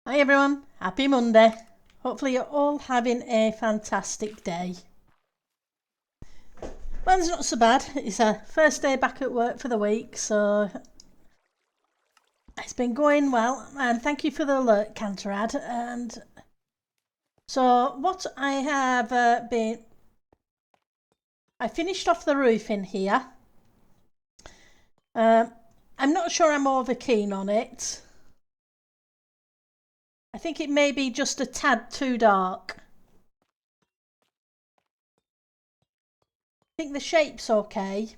Hi everyone, happy Monday. Hopefully you're all having a fantastic day. Mine's not so bad. It's a first day back at work for the week, so it's been going well. And thank you for the alert, Canterad. And so what I have I finished off the roof in here. I'm not sure I'm over keen on it. I think it may be just a tad too dark. I think the shape's okay,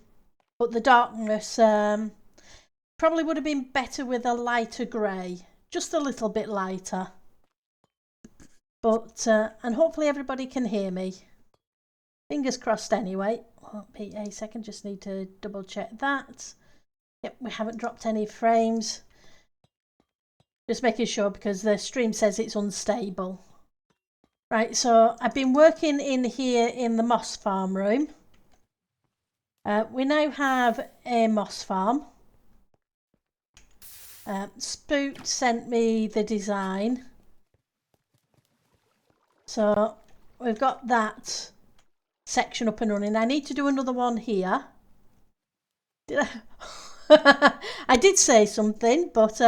but the darkness probably would have been better with a lighter grey, just a little bit lighter. But and hopefully everybody can hear me. Fingers crossed anyway. Won't be a second, just need to double check that. Yep, we haven't dropped any frames. Just making sure because the stream says it's unstable. Right, so I've been working in here in the moss farm room. We now have a moss farm. Spoot sent me the design. So we've got that section up and running. I need to do another one here. Did I? I did say something, but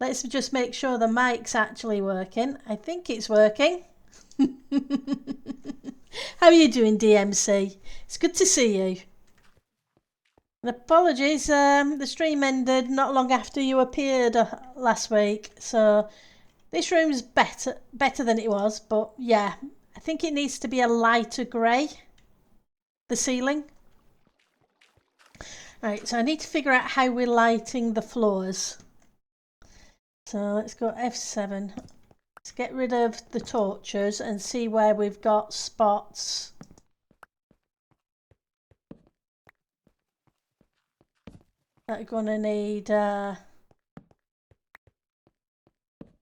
let's just make sure the mic's actually working. I think it's working. How are you doing, DMC? It's good to see you. And apologies, the stream ended not long after you appeared last week, so this room's better than it was, but yeah, I think it needs to be a lighter grey, the ceiling. Right, so I need to figure out how we're lighting the floors. So let's go F7. Let's get rid of the torches and see where we've got spots. That are going to need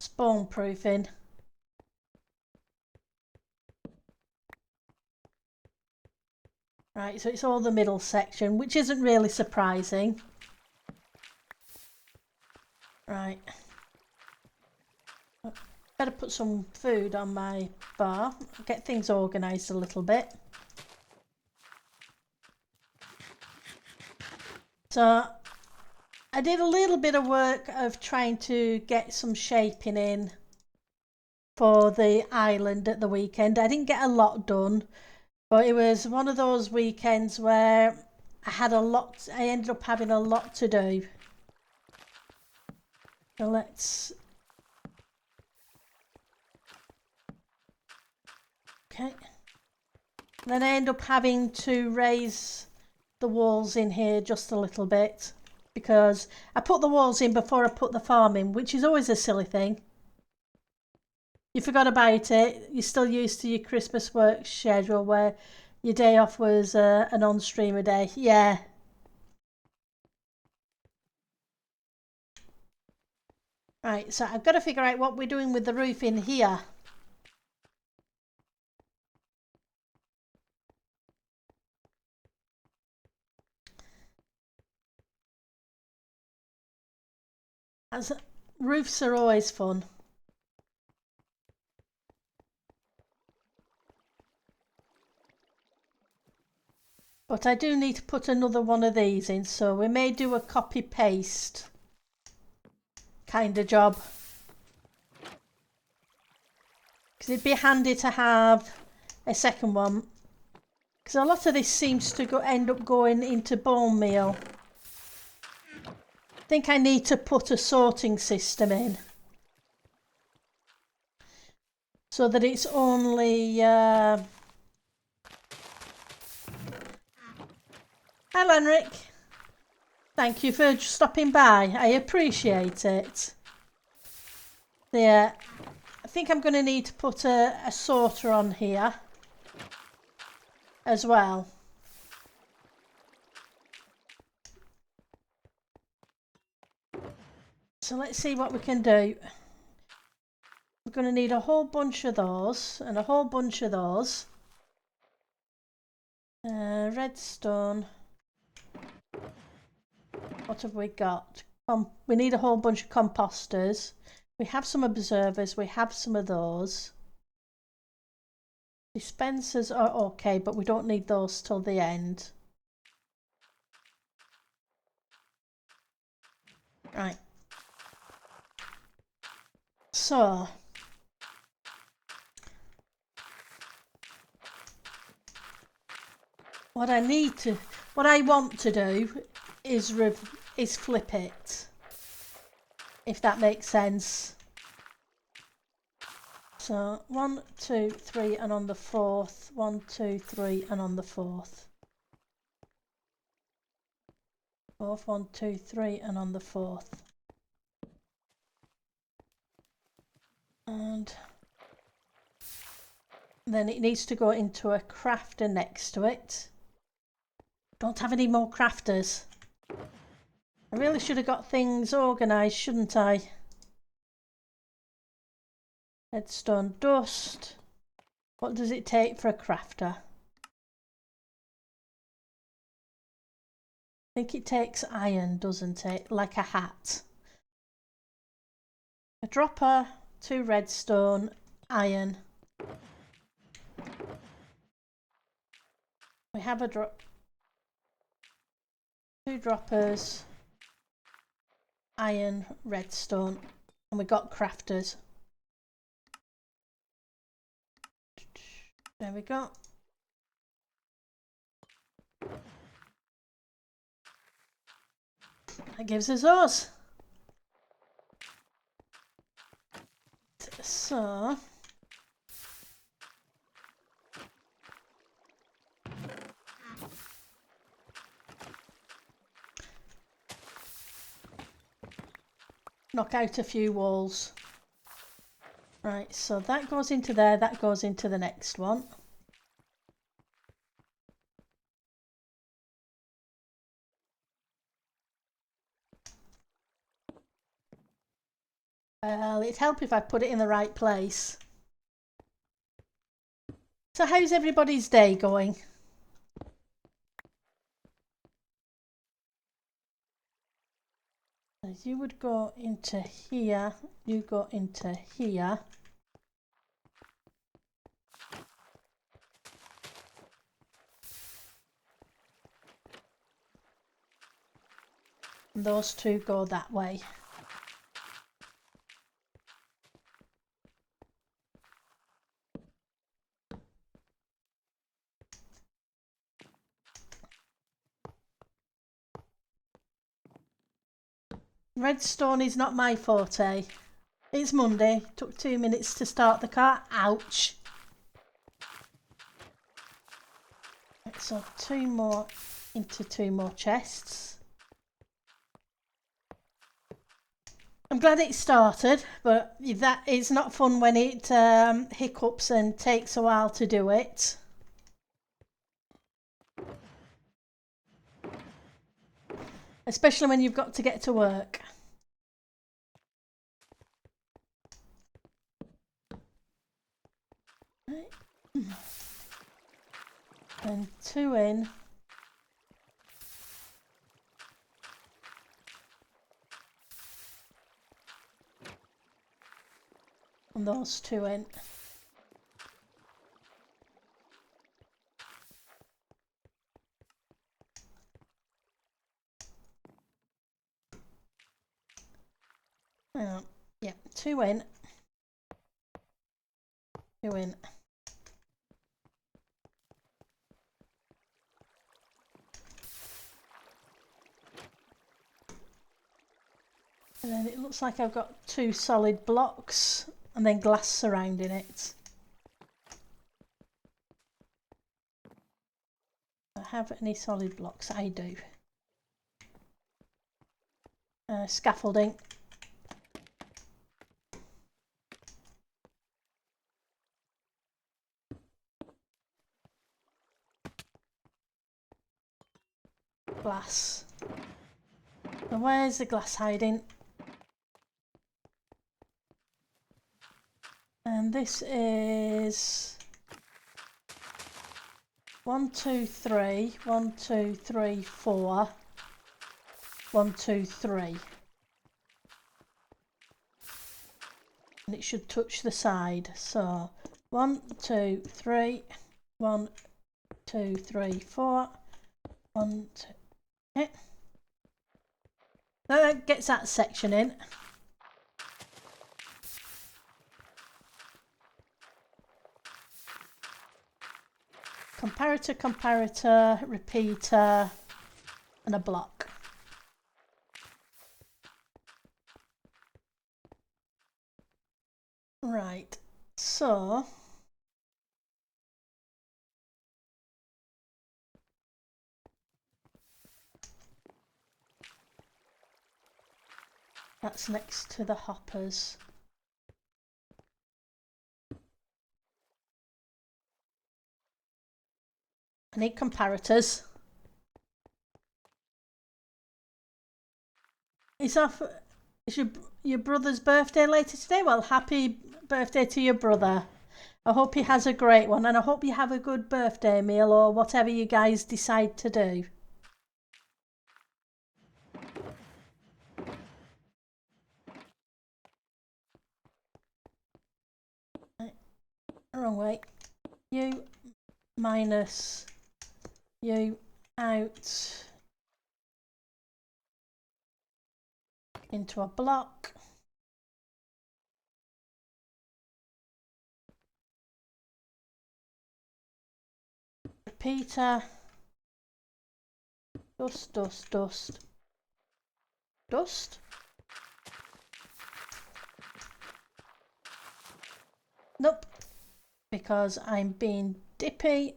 spawn proofing. Right, so it's all the middle section, which isn't really surprising. Right. Better put some food on my bar, get things organised a little bit. So I did a little bit of work of trying to get some shaping in for the island at the weekend. I didn't get a lot done, but it was one of those weekends where I ended up having a lot to do. So let's... Okay. Then I end up having to raise the walls in here just a little bit because I put the walls in before I put the farm in, which is always a silly thing. You forgot about it. You're still used to your Christmas work schedule where your day off was an on-streamer day. Yeah. Right, so I've got to figure out what we're doing with the roof in here. Roofs are always fun. But I do need to put another one of these in, so we may do a copy-paste kind of job. Because it'd be handy to have a second one. Because a lot of this seems to end up going into bone meal. I think I need to put a sorting system in. So that it's only... Hi, Lenric. Thank you for stopping by. I appreciate it. Yeah, I think I'm going to need to put a sorter on here as well. So let's see what we can do. We're going to need a whole bunch of those and a whole bunch of those. Redstone. What have we got? We need a whole bunch of composters. We have some observers, we have some of those. Dispensers are okay, but we don't need those till the end. Right. So what I want to do is flip it, if that makes sense. So 1, 2, 3, and on the 4th, 1, 2, 3, and on the 4th. 4th, 1, 2, 3, and on the 4th. And then it needs to go into a crafter next to it. Don't have any more crafters. I really should have got things organised, shouldn't I? Redstone dust. What does it take for a crafter? I think it takes iron, doesn't it? Like a hat. A dropper, 2 redstone, iron. We have a 2 droppers, iron, redstone, and we got crafters. There we go. That gives us those. So knock out a few walls. Right, so that goes into there, that goes into the next one. Well, it'd help if I put it in the right place. So how's everybody's day going? You would go into here, you go into here. And those 2 go that way. Redstone is not my forte. It's Monday. Took 2 minutes to start the car. Ouch. Right, so 2 more into 2 more chests. I'm glad it started, but that it's not fun when it hiccups and takes a while to do it. Especially when you've got to get to work. Right. And 2 in. And those 2 in. Yeah, 2 in. 2 in. And then it looks like I've got 2 solid blocks and then glass surrounding it. Do I have any solid blocks? I do. Scaffolding. Glass. And where's the glass hiding? And this is 1, 2, 3, 1, 2, 3, 4, 1, 2, 3. and it should touch the side. So 1, 2, 3, 1, 2, 3, 4, 1, 2. Okay. That gets that section in. Comparator, comparator, repeater, and a block. Right, so that's next to the hoppers. I need comparators. It's your brother's birthday later today? Well, happy birthday to your brother. I hope he has a great one, and I hope you have a good birthday meal or whatever you guys decide to do. Wrong way. You minus you out into a block. Repeater. Dust, dust, dust. Dust. Nope. Because I'm being dippy.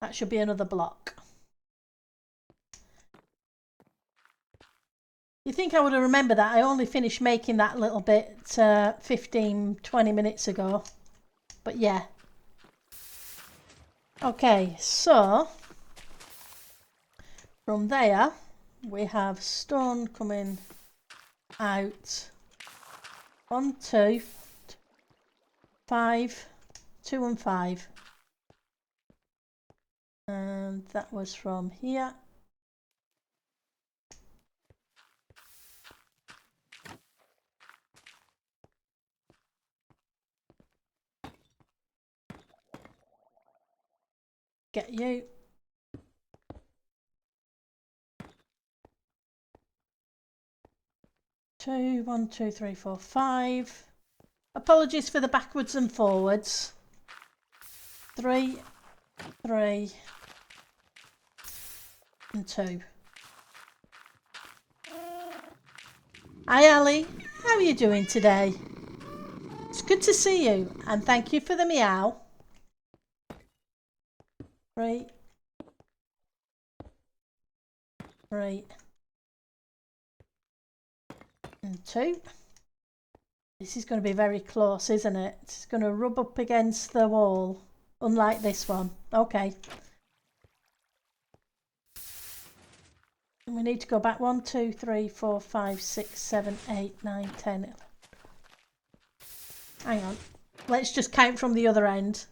That should be another block. You think I would have remembered that? I only finished making that little bit 15-20 minutes ago. But yeah. Okay, so from there we have stone coming out. 1, 2, 5, 2 and 5. And that was from here. Get you. Two, 1, 2, 3, 4, 5. Apologies for the backwards and forwards. 3, 3, and 2. Hi Ali, how are you doing today? It's good to see you, and thank you for the meow. 3, 3, and 2. This is going to be very close, isn't it? It's going to rub up against the wall, unlike this one. Okay. And we need to go back 1, 2, 3, 4, 5, 6, 7, 8, 9, 10. Hang on. Let's just count from the other end.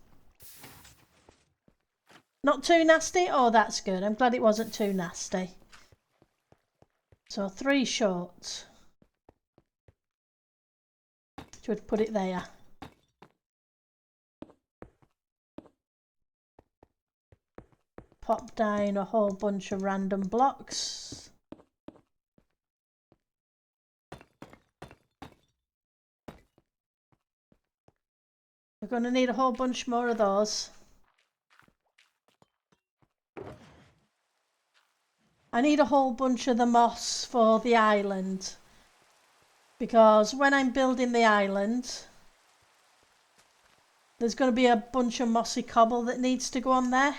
Not too nasty? Oh, that's good. I'm glad it wasn't too nasty. So 3 short. Should put it there. Pop down a whole bunch of random blocks. We're going to need a whole bunch more of those. I need a whole bunch of the moss for the island. Because when I'm building the island, there's going to be a bunch of mossy cobble that needs to go on there.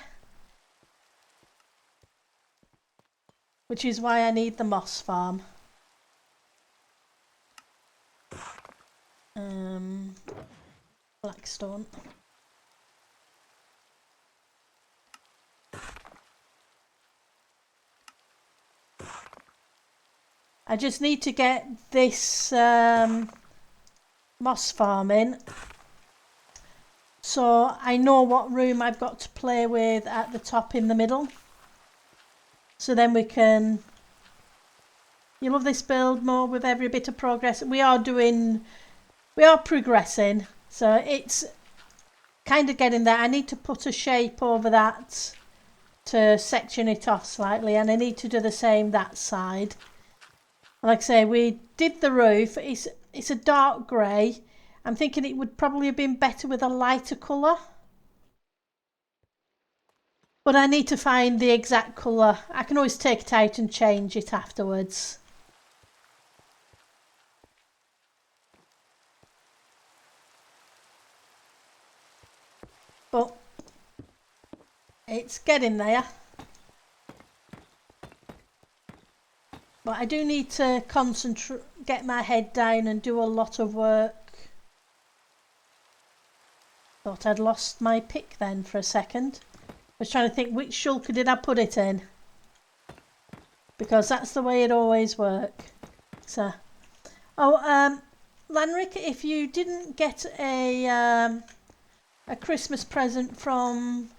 Which is why I need the moss farm. Blackstone. I just need to get this moss farm in, so I know what room I've got to play with at the top in the middle. so then we can... You love this build more with every bit of progress. We are progressing, so it's kind of getting there. I need to put a shape over that to section it off slightly, and I need to do the same that side. Like I say, we did the roof. It's a dark grey. I'm thinking it would probably have been better with a lighter colour. But I need to find the exact colour. I can always take it out and change it afterwards. But it's getting there. But I do need to concentrate, get my head down and do a lot of work. Thought I'd lost my pick then for a second. I was trying to think which shulker did I put it in. Because that's the way it always works. So, Lanric, if you didn't get a Christmas present from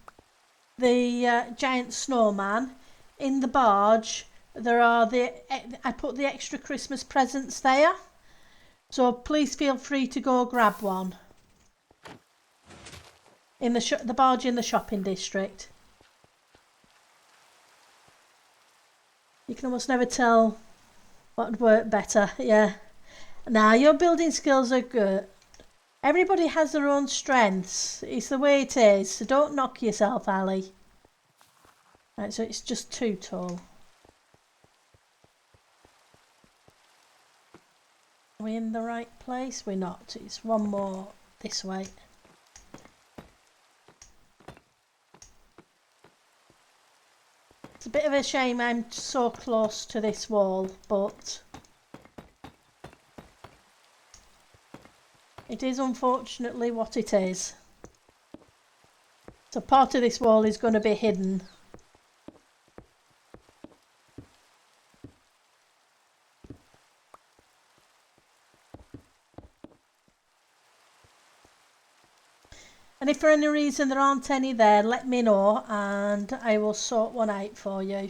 the giant snowman, in the barge there are I put the extra Christmas presents there, so please feel free to go grab one in the barge in the shopping district. You can almost never tell what would work better. Yeah. Now your building skills are good. Everybody has their own strengths. It's the way it is, so don't knock yourself, Ali. Right, so it's just too tall. Are we in the right place? We're not. It's one more this way. It's a bit of a shame I'm so close to this wall, but it is unfortunately what it is. So part of this wall is going to be hidden. And if for any reason there aren't any there, let me know and I will sort one out for you.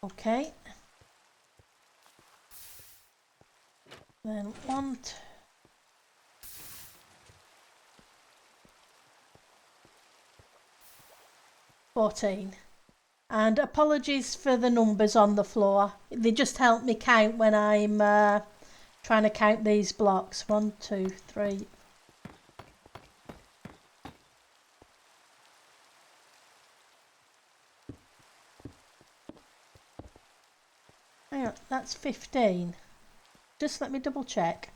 Okay. Then 14. And apologies for the numbers on the floor. They just help me count when I'm trying to count these blocks. 1, 2, 3. Hang on, that's 15. Just let me double check.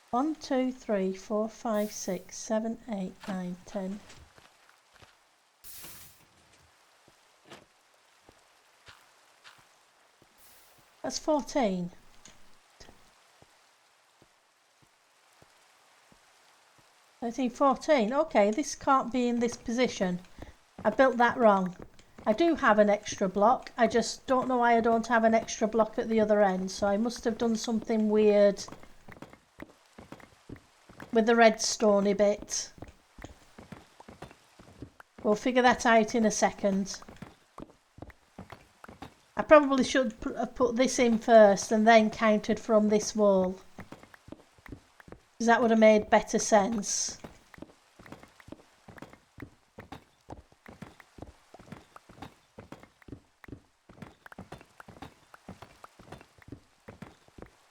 1, 2, 3, 4, 5, 6, 7, 8, 9, 10. That's 14. 13, 14. Okay, this can't be in this position. I built that wrong. I do have an extra block. I just don't know why I don't have an extra block at the other end. So I must have done something weird with the redstone bit. We'll figure that out in a second. I probably should have put this in first and then counted from this wall. Because that would have made better sense.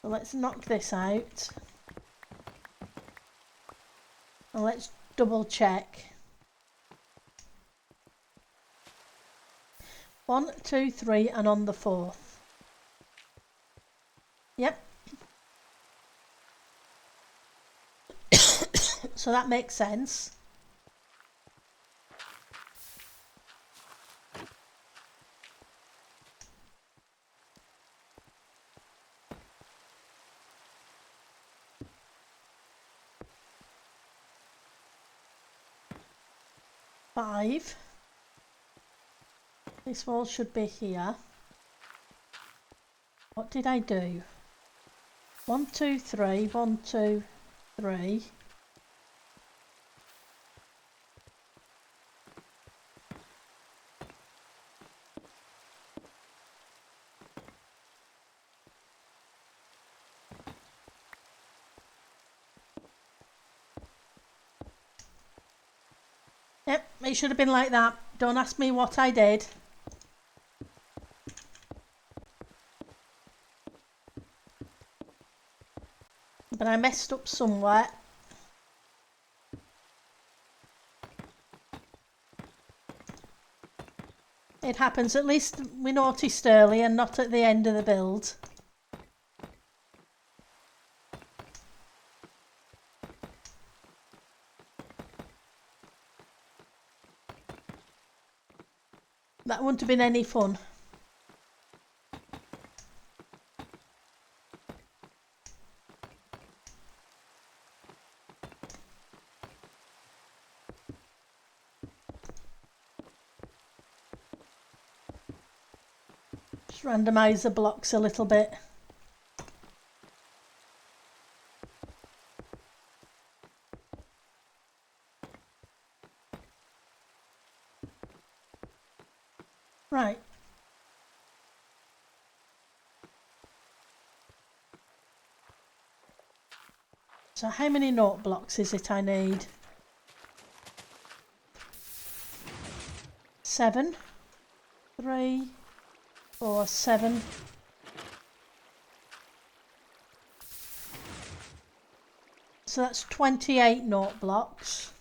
So let's knock this out. And let's double check. 1, 2, 3 and on the 4th. Yep. So that makes sense. Five. This wall should be here. What did I do? 1, 2, 3, 1, 2, 3. Yep, it should have been like that. Don't ask me what I did. But I messed up somewhere. It happens. At least we noticed early and not at the end of the build. That wouldn't have been any fun. Just randomise the blocks a little bit. Right. So how many note blocks is it I need? 7. 3, 4, 7. So that's 28 note blocks.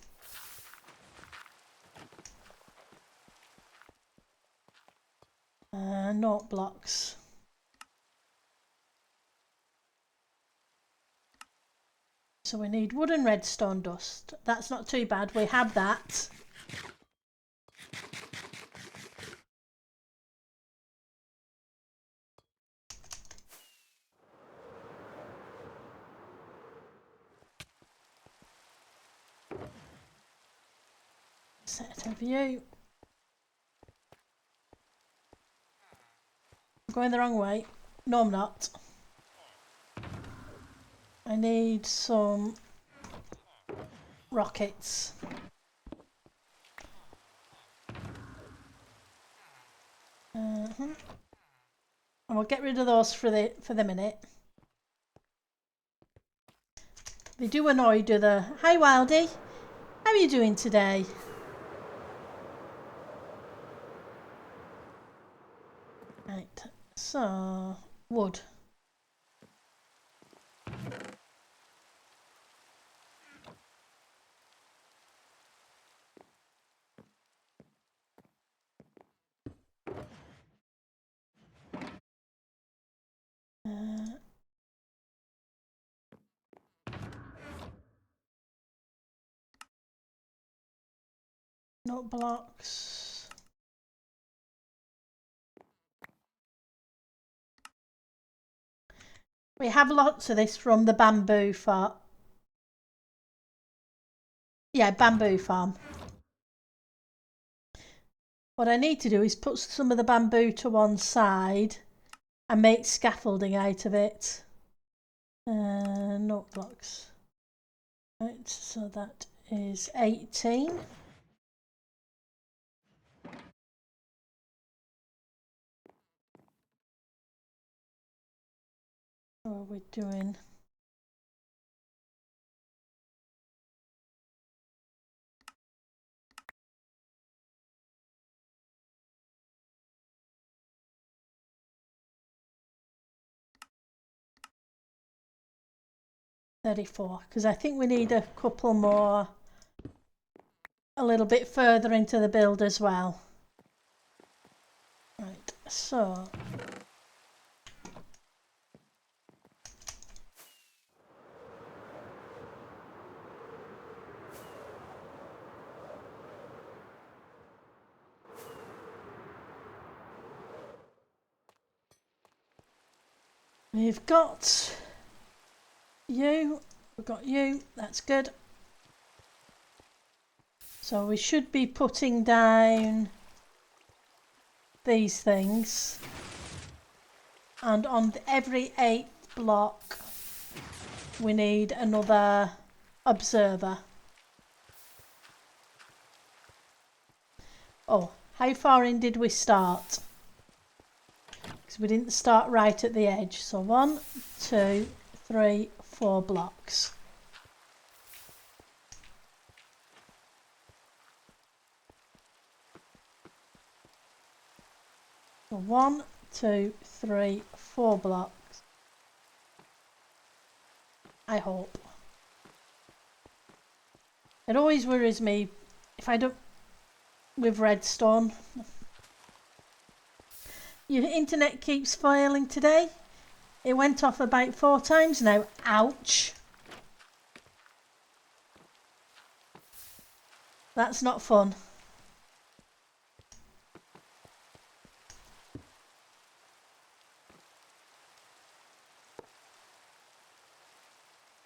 Note blocks. So we need wood and redstone dust. That's not too bad. We have that. Set a view. I'm going the wrong way. No, I'm not. I need some rockets. And we'll get rid of those for the minute. They do annoy, do they? Hi Wildy, how are you doing today? Right, so wood. Note blocks. We have lots of this from the bamboo farm. Yeah, bamboo farm. What I need to do is put some of the bamboo to one side and make scaffolding out of it. Note blocks. Right, so that is 18. What are we doing? $34, because I think we need a couple more a little bit further into the build as well. Right, so we've got you, that's good. So we should be putting down these things, and on every 8th block we need another observer. Oh, how far in did we start? Because we didn't start right at the edge. So 1, 2, 3, 4 blocks. So 1, 2, 3, 4 blocks. I hope. It always worries me if I don't with redstone. Your internet keeps failing today. It went off about 4 times now. Ouch. That's not fun.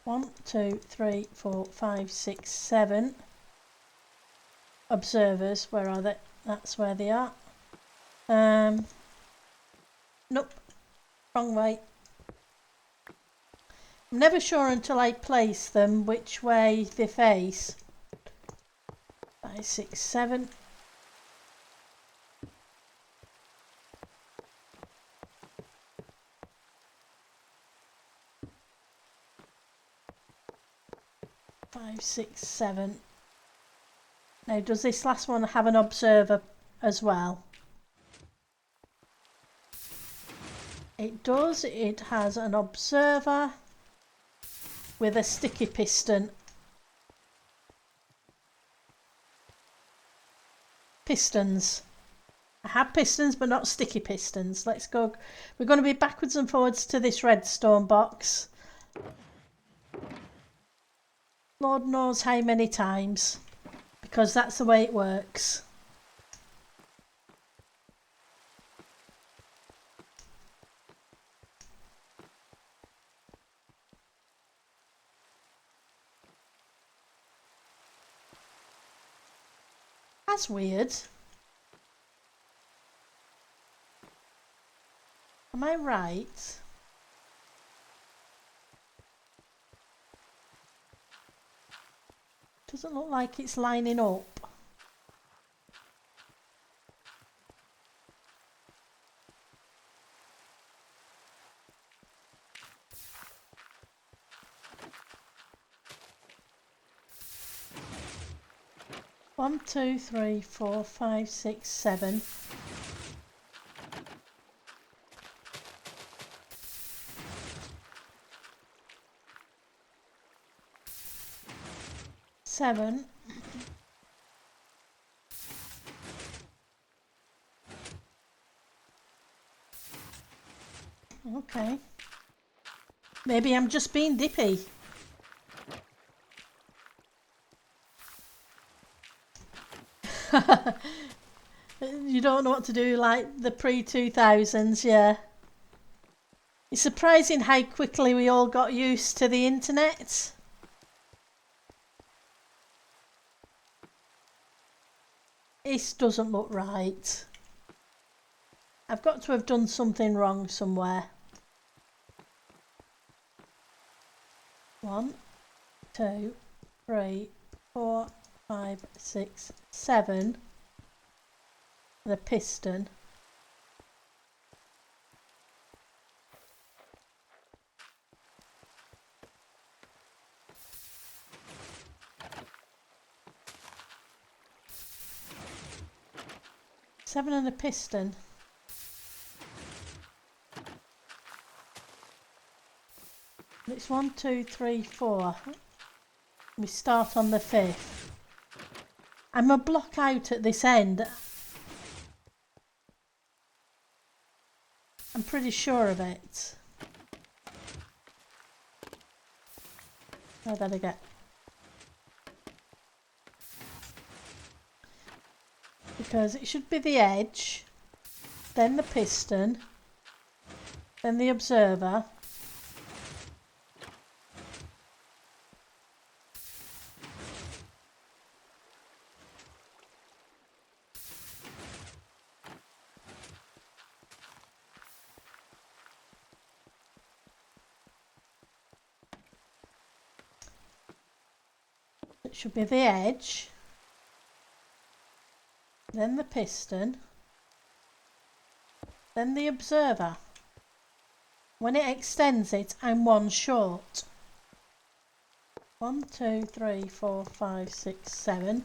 One, two, three, 4, 5, 6, 7 observers. Where are they? That's where they are. Nope. Wrong way. I'm never sure until I place them which way they face. 5, 6, 7. Five, 6, 7. Now, does this last one have an observer as well? It does. It has an observer with a sticky piston. Pistons. I have pistons, but not sticky pistons. Let's go. We're going to be backwards and forwards to this redstone box. Lord knows how many times. Because that's the way it works. That's weird. Am I right? Doesn't look like it's lining up. One, two, three, 4, 5, 6, 7. Seven. Okay. Maybe I'm just being dippy. You don't know what to do like the pre-2000s, yeah. It's surprising how quickly we all got used to the internet. This doesn't look right. I've got to have done something wrong somewhere. 1, 2, 3, 4, 5, 6, 7. The piston. Seven and a piston. It's 1, 2, 3, 4. We start on the 5th. I'm a block out at this end. I'm pretty sure of it. I better get. Because it should be the edge, then the piston, then the observer. It should be the edge, then the piston, then the observer. When it extends it, I'm one short. 1, 2, 3, 4, 5, 6, 7. .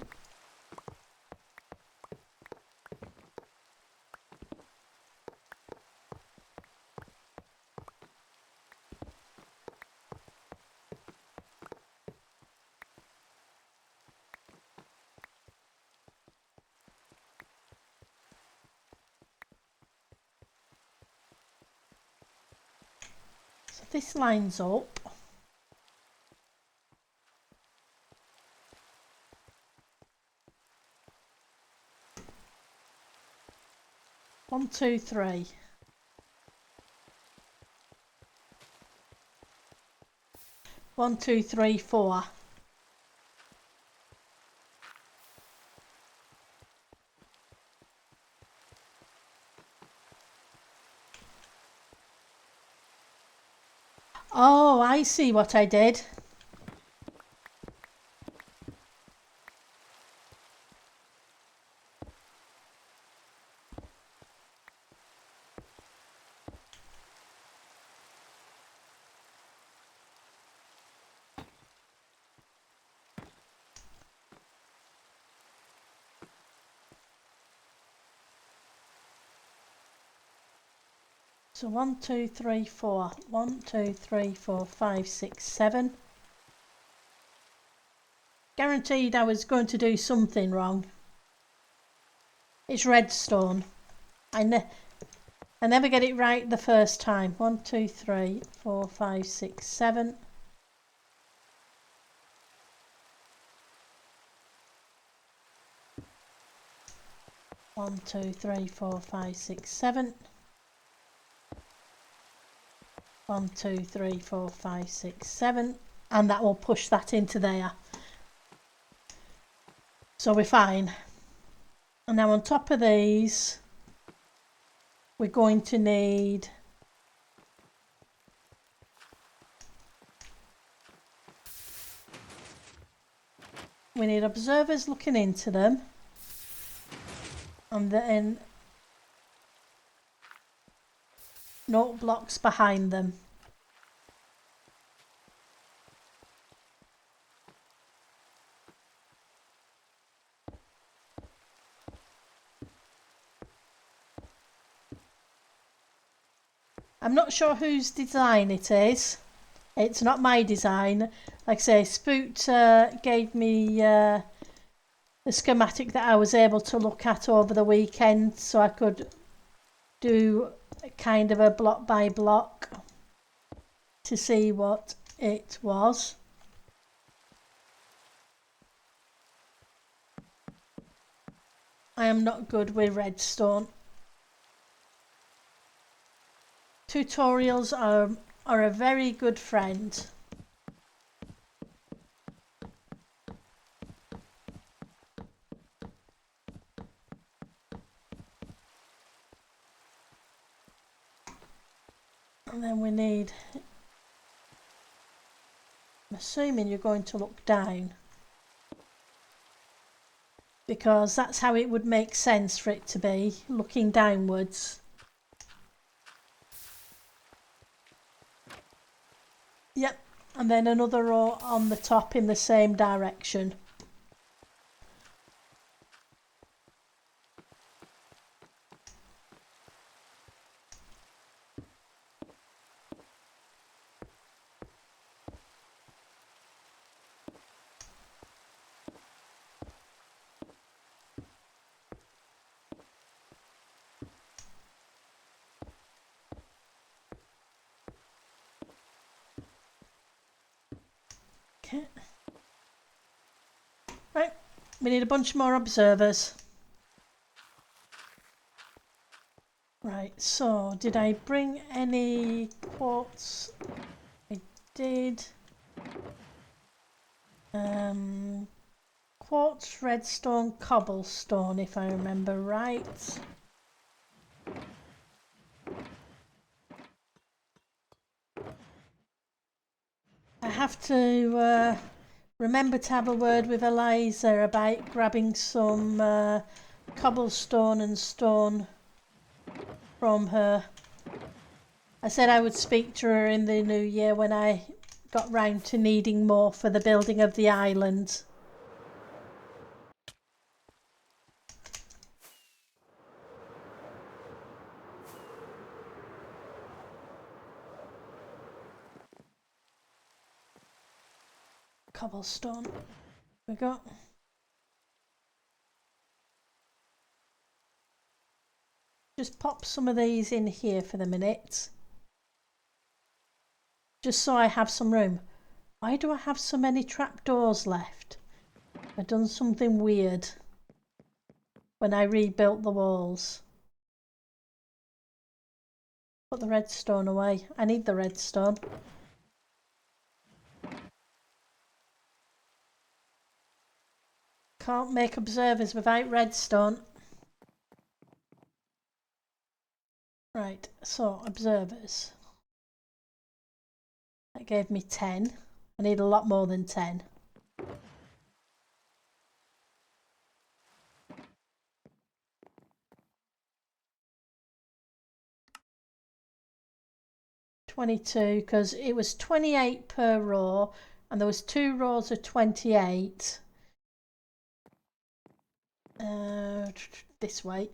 this lines up. One, two, three. One, two, three, four. Oh, I see what I did. So 1, 2, 3, 4. 1, 2, 3, 4, 5, 6, 7. Guaranteed I was going to do something wrong. It's redstone. I never get it right the first time. 1, 2, 3, 4, 5, 6, 7. One, two, three, 4, 5, 6, 7. 1, 2, 3, 4, 5, 6, 7, and that will push that into there. So we're fine. And now on top of these, we're going to need observers looking into them, and then note blocks behind them. I'm not sure whose design it is. It's not my design. Like I say, Spoot gave me the schematic that I was able to look at over the weekend, so I could do kind of a block by block to see what it was. I am not good with redstone. Tutorials are a very good friend. And then we need, I'm assuming you're going to look down, because that's how it would make sense for it to be, looking downwards. Yep, and then another row on the top in the same direction. Okay. Right, we need a bunch more observers. Right, so did I bring any quartz? I did. Quartz, redstone, cobblestone, if I remember right. I have to remember to have a word with Eliza about grabbing some cobblestone and stone from her. I said I would speak to her in the new year when I got round to needing more for the building of the island. Cobblestone. We got. Just pop some of these in here for the minute. just so I have some room. Why do I have so many trapdoors left? I've done something weird when I rebuilt the walls. Put the redstone away. I need the redstone. Can't make observers without redstone. Right, so observers. That gave me 10. I need a lot more than 10. $22, because it was 28 per row, and there was 2 rows of 28. This way.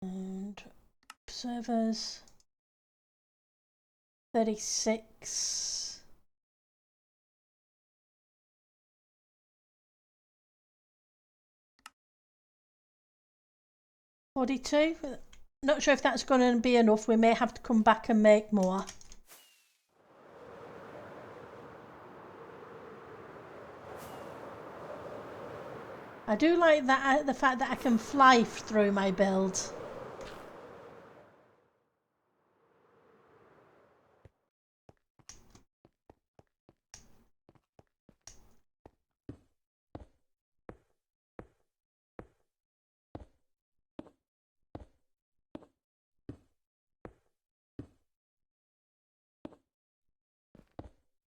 And observers 36. $42. Not sure if that's going to be enough. We may have to come back and make more. I do like that the fact that I can fly through my build.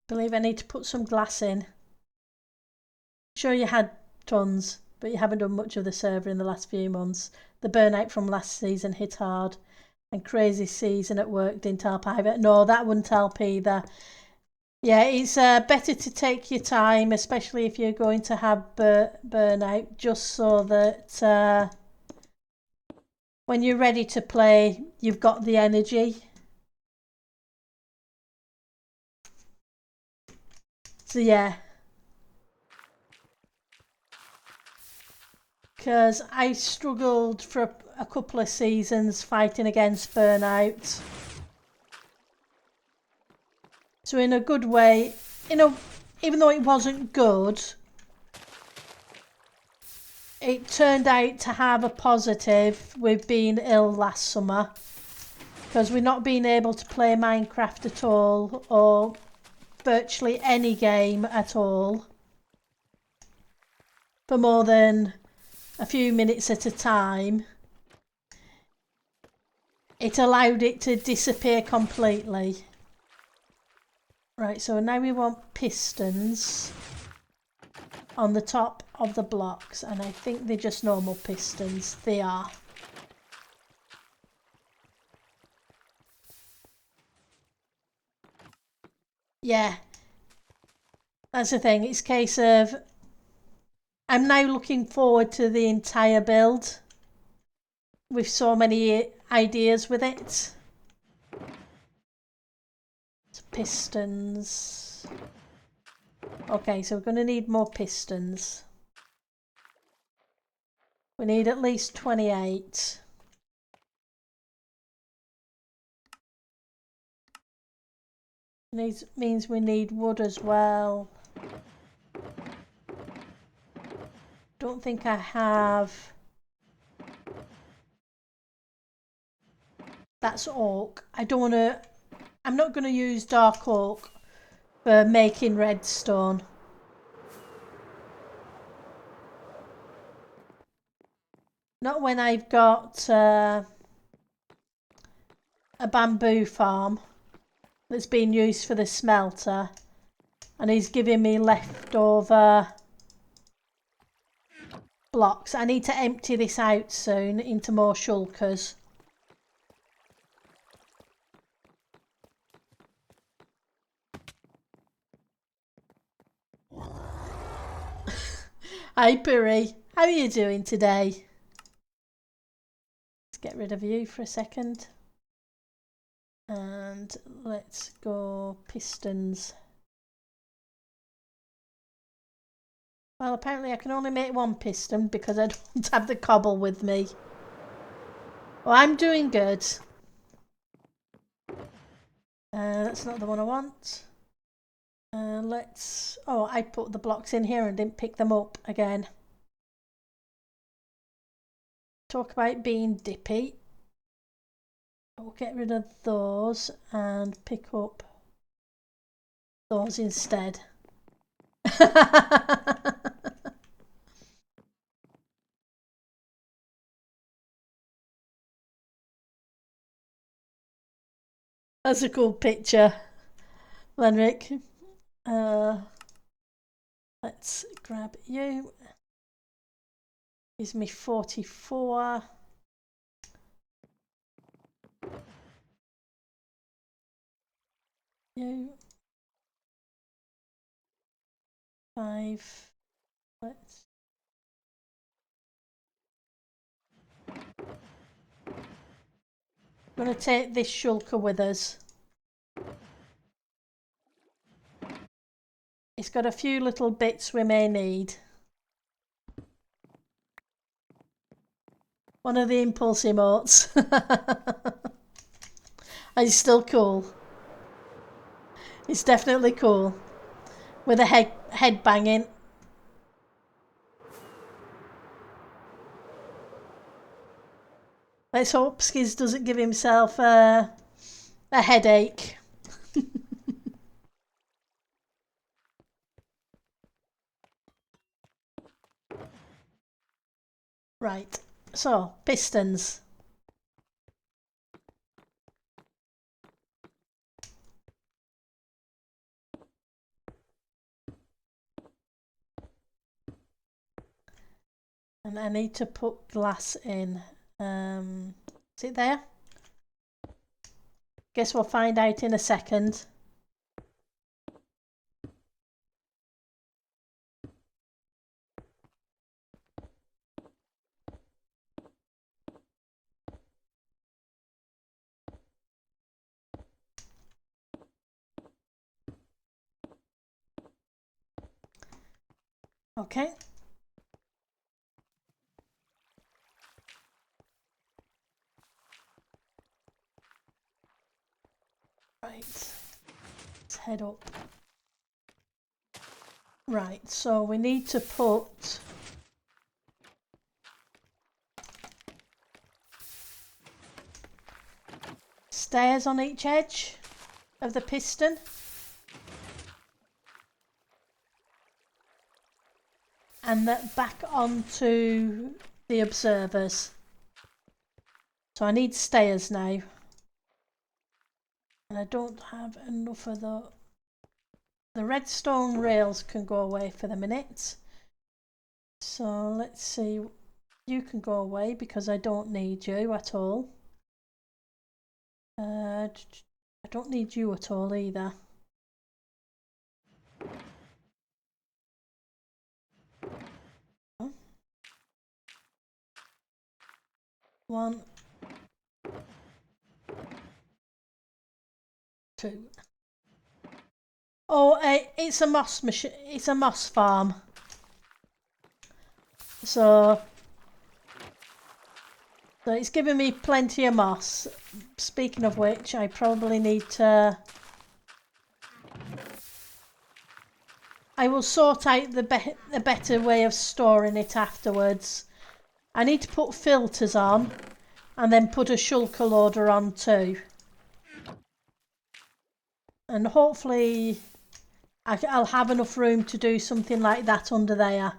I believe I need to put some glass in. Sure, you had tons, but you haven't done much of the server in the last few months. The burnout from last season hit hard, and crazy season at work didn't help either. No, that wouldn't help either. Yeah, it's better to take your time, especially if you're going to have burnout, just so that when you're ready to play, you've got the energy. So yeah, because I struggled for a couple of seasons fighting against burnout. So in a good way, even though it wasn't good, it turned out to have a positive with being ill last summer, because we're not being able to play Minecraft at all, or virtually any game at all, for more than a few minutes at a time. It allowed it to disappear completely. Right, so now we want pistons on the top of the blocks, and I think they're just normal pistons. They are. Yeah, that's the thing. It's a case of I'm now looking forward to the entire build with so many ideas with it. So pistons. Okay, so we're going to need more pistons. We need at least 28. Means we need wood as well. Don't think I have. That's oak. I'm not going to use dark oak for making redstone. Not when I've got a bamboo farm that's been used for the smelter, and he's giving me leftover blocks. I need to empty this out soon into more shulkers. Hi Puri, how are you doing today? Let's get rid of you for a second. And let's go pistons. Well, apparently I can only make one piston because I don't have the cobble with me. Well, I'm doing good. That's not the one I want. Let's... Oh, I put the blocks in here and didn't pick them up again. Talk about being dippy. We'll get rid of those and pick up those instead. That's a cool picture, Lenric. Let's grab you. Gives me 44. You. 5. Let's. I'm going to take this shulker with us. It's got a few little bits we may need. One of the impulse emotes. It's still cool. It's definitely cool. With a head banging. Let's hope Skiz doesn't give himself a headache. Right, so pistons. And I need to put glass in. Is it there? Guess we'll find out in a second. Okay. Right. Let's head up. Right, so we need to put stairs on each edge of the piston. And that back onto the observers. So I need stairs now. And I don't have enough of the redstone rails can go away for the minute. So let's see, you can go away because I don't need you at all. I don't need you at all either. One, 2. Oh, it's a moss machine. It's a moss farm. So it's giving me plenty of moss. Speaking of which, I probably need to... I will sort out the better way of storing it afterwards. I need to put filters on and then put a shulker loader on too. And hopefully I'll have enough room to do something like that under there.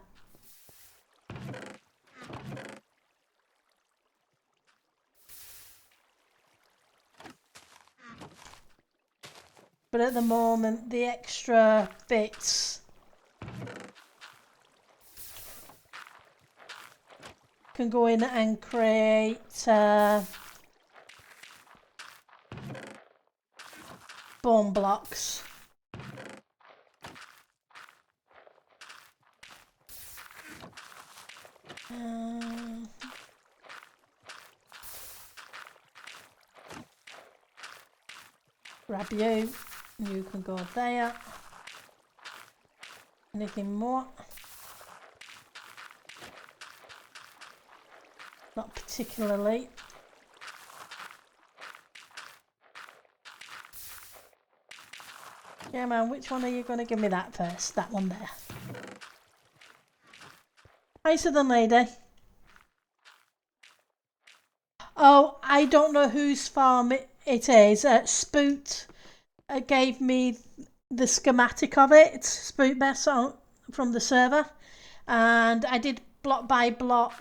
But at the moment, the extra bits can go in and create bone blocks. Grab you. You can go there. Anything more? Not particularly. Yeah, man, which one are you going to give me that first? That one there. Hi, Southern Lady. Oh, I don't know whose farm it is. Spoot gave me the schematic of it. Spoot Best from the server. And I did block by block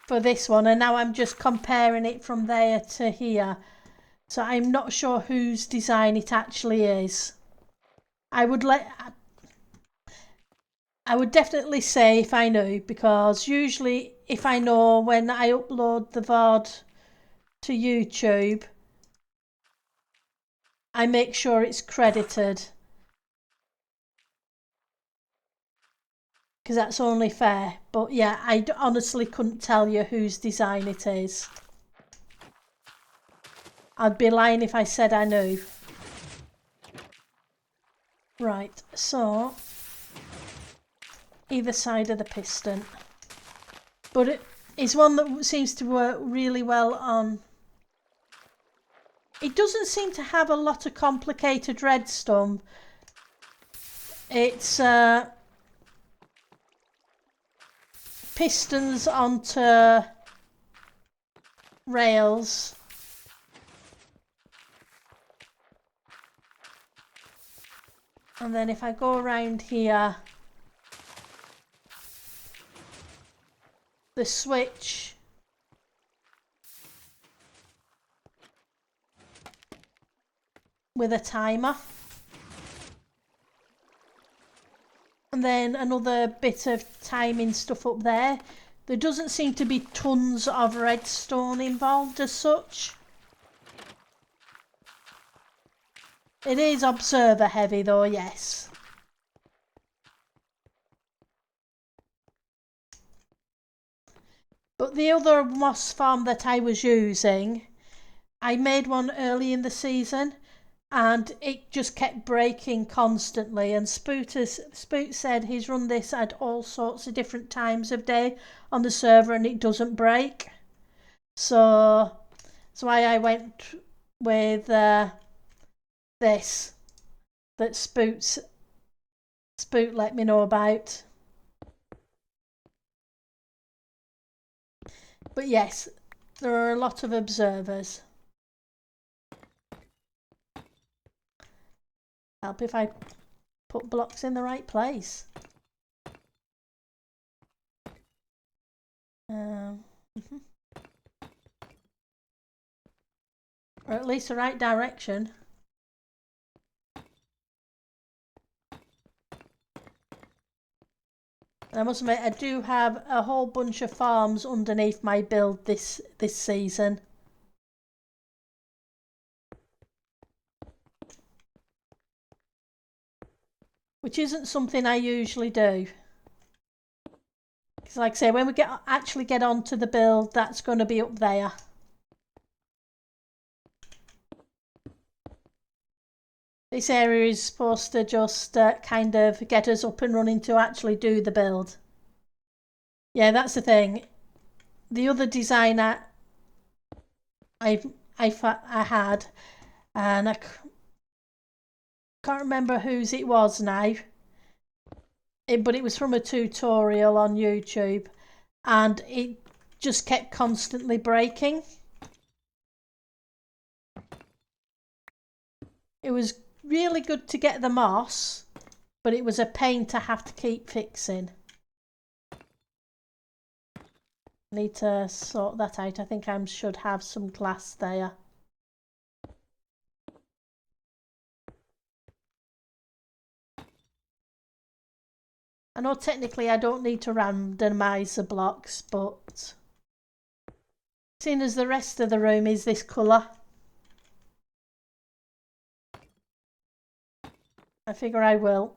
for this one. And now I'm just comparing it from there to here. So I'm not sure whose design it actually is. I would definitely say if I knew, because usually if I know when I upload the VOD to YouTube, I make sure it's credited. Because that's only fair. But yeah, I honestly couldn't tell you whose design it is. I'd be lying if I said I knew. Right, so either side of the piston. But it is one that seems to work really well on. It doesn't seem to have a lot of complicated redstone. It's pistons onto rails. And then if I go around here, the switch with a timer. And then another bit of timing stuff up there. There doesn't seem to be tons of redstone involved as such. It is observer heavy though, yes. But the other moss farm that I was using, I made one early in the season and it just kept breaking constantly, and Spoot said he's run this at all sorts of different times of day on the server and it doesn't break. So that's why I went with this that Spoot let me know about. But yes, there are a lot of observers. Help if I put blocks in the right place. Or at least the right direction. And I must admit, I do have a whole bunch of farms underneath my build this season. Which isn't something I usually do. Because like I say, when we actually get onto the build, that's going to be up there. This area is supposed to just kind of get us up and running to actually do the build. Yeah, that's the thing. The other designer I had, and I can't remember whose it was now, but it was from a tutorial on YouTube, and it just kept constantly breaking. It was really good to get the moss, but it was a pain to have to keep fixing. Need to sort that out. I think I should have some glass there. I know technically I don't need to randomise the blocks, but seeing as the rest of the room is this colour, I figure I will.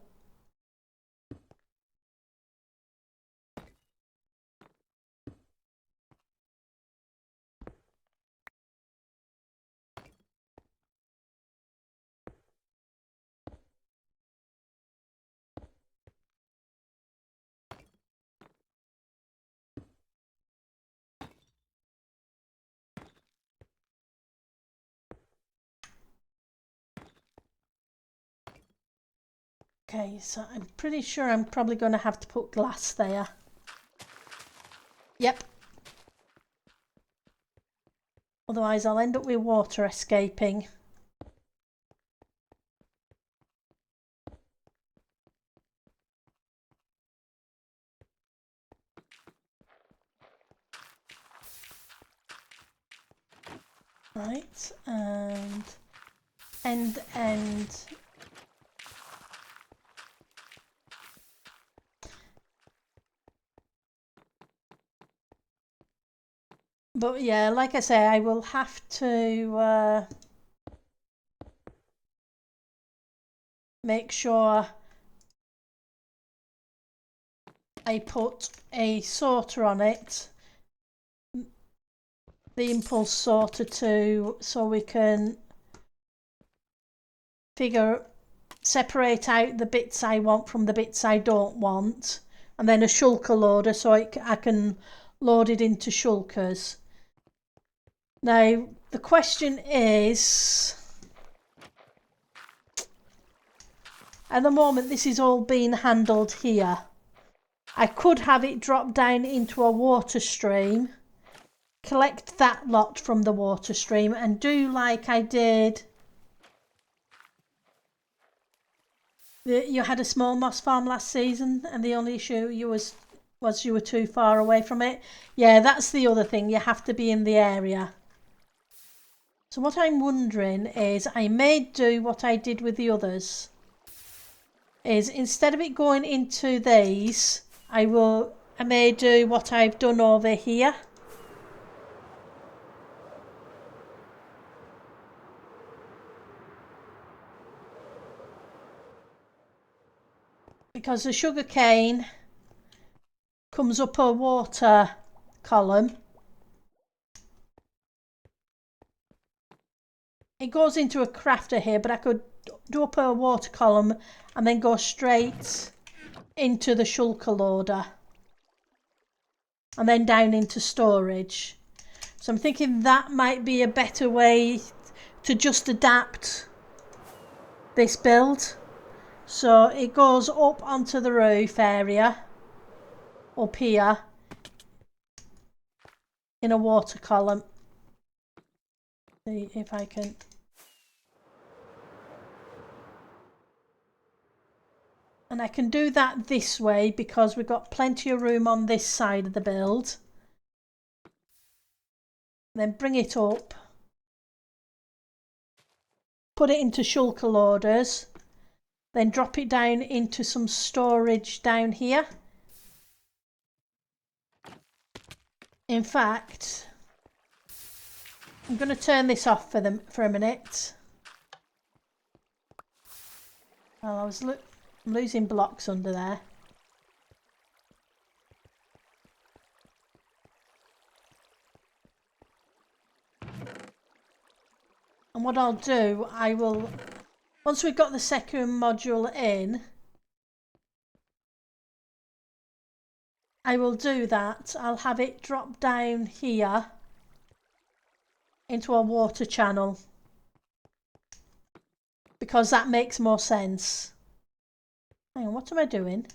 Okay, so I'm pretty sure I'm probably going to have to put glass there. Yep. Otherwise I'll end up with water escaping. Right, and end. But yeah, like I say, I will have to make sure I put a sorter on it, the impulse sorter too, so we can separate out the bits I want from the bits I don't want, and then a shulker loader so I can load it into shulkers. Now the question is, at the moment this is all being handled here. I could have it drop down into a water stream, collect that lot from the water stream and do like I did. You had a small moss farm last season and the only issue was you were too far away from it. Yeah, that's the other thing, you have to be in the area. So what I'm wondering is, I may do what I did with the others, is instead of it going into these, I may do what I've done over here. Because the sugar cane comes up a water column. It goes into a crafter here, but I could do up a water column and then go straight into the shulker loader and then down into storage. So I'm thinking that might be a better way to just adapt this build. So it goes up onto the roof area up here in a water column. See if I can. And I can do that this way because we've got plenty of room on this side of the build. Then bring it up, put it into shulker loaders, then drop it down into some storage down here. In fact, I'm going to turn this off for a minute. Well, I'm losing blocks under there. And what I'll do, once we've got the second module in, I will do that. I'll have it drop down here into a water channel because that makes more sense. Hang on, what am I doing?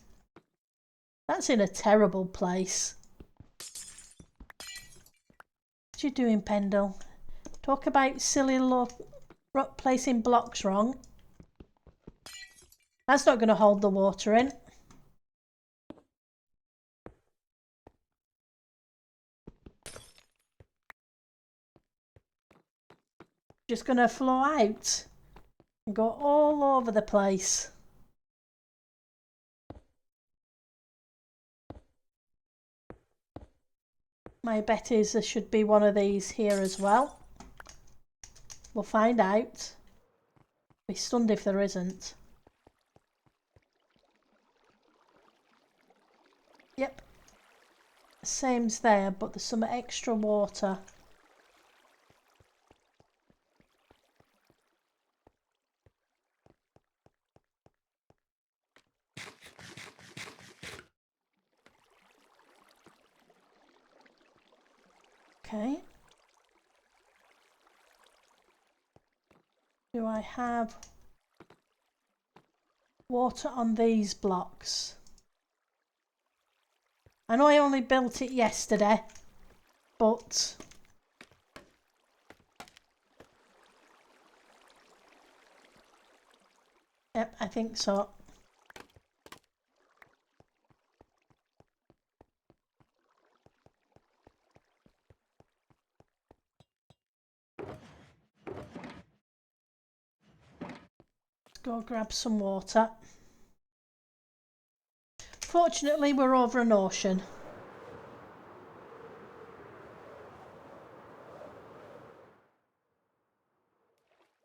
That's in a terrible place. What you doing, Pendle? Talk about silly placing blocks wrong. That's not going to hold the water in. Just going to flow out and go all over the place. My bet is there should be one of these here as well. We'll find out. Be stunned if there isn't. Yep. Same's there, but there's some extra water. Okay. Do I have... water on these blocks. I know I only built it yesterday, but yep, I think so. Let's go grab some water. Fortunately, we're over an ocean.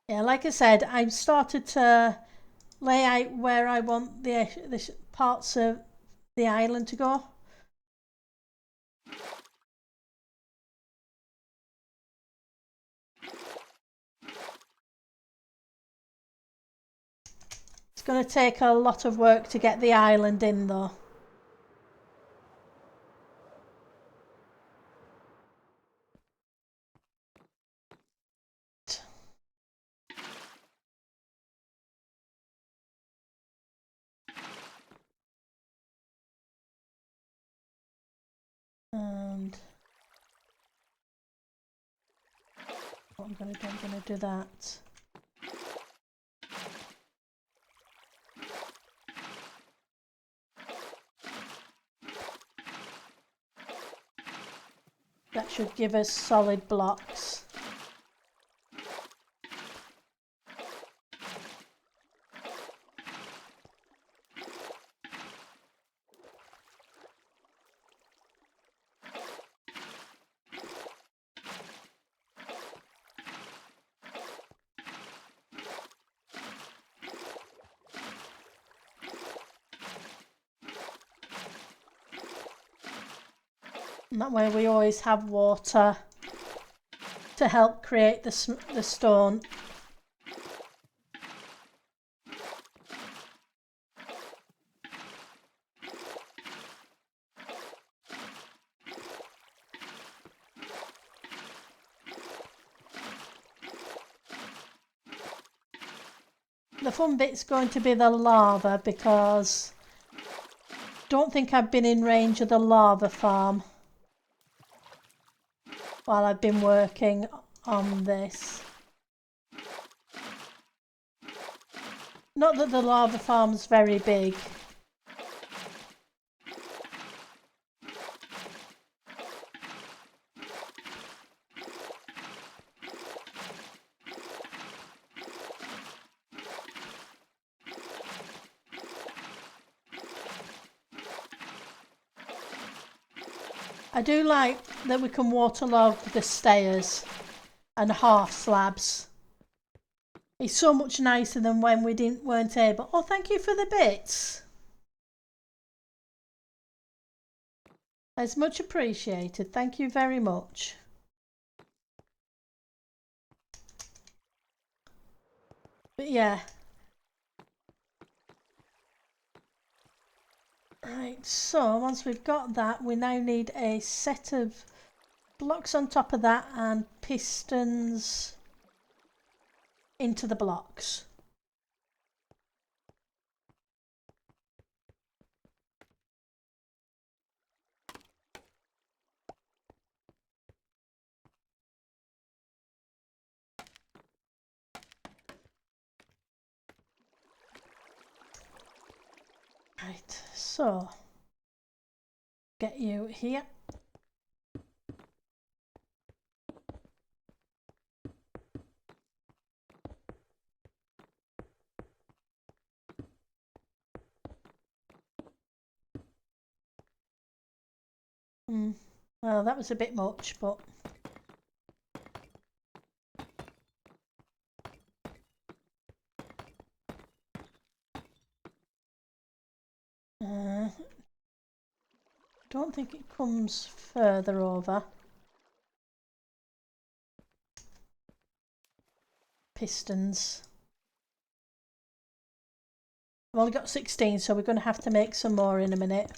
Yeah, like I said, I've started to lay out where I want the parts of the island to go. It's going to take a lot of work to get the island in though. And what I'm going to do that. That should give us solid blocks. And that way we always have water to help create the stone. The fun bit's going to be the lava because I don't think I've been in range of the lava farm while I've been working on this. Not that the lava farm's very big. I do like that we can waterlog the stairs and half slabs. It's so much nicer than when we weren't able. Oh, thank you for the bits. It's much appreciated. Thank you very much. But yeah. Right, so once we've got that, we now need a set of blocks on top of that and pistons into the blocks. Right, so get you here. Well, that was a bit much, but don't think it comes further over. Pistons. I've only got 16, so we're going to have to make some more in a minute.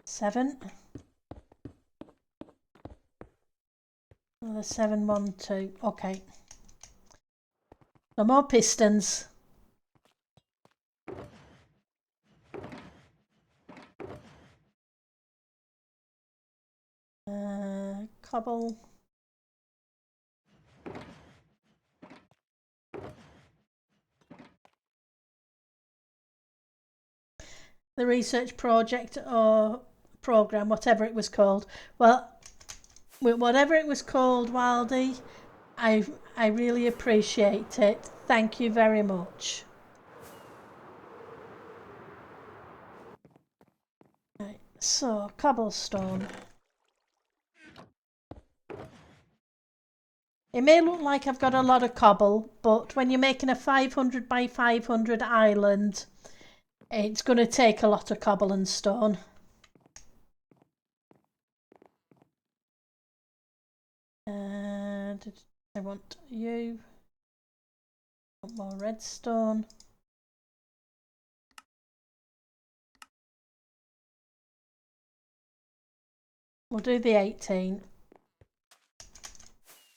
7. Another 7, 1, 2. Okay. No more pistons. cobble. The research project or program, whatever it was called. Well, whatever it was called, Wildy, I really appreciate it. Thank you very much. Right, so cobblestone. It may look like I've got a lot of cobble, but when you're making a 500 by 500 island, it's going to take a lot of cobble and stone. And I want you. Want more redstone. We'll do the 18.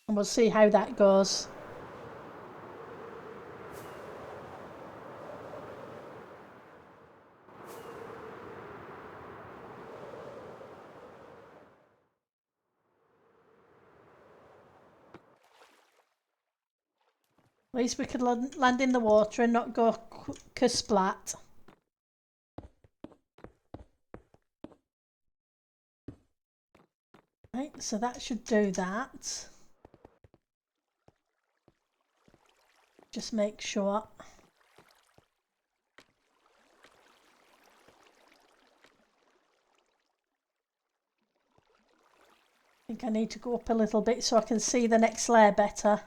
And we'll see how that goes. At least we could land in the water and not go kersplat. Right, so that should do that. Just make sure. I think I need to go up a little bit so I can see the next layer better.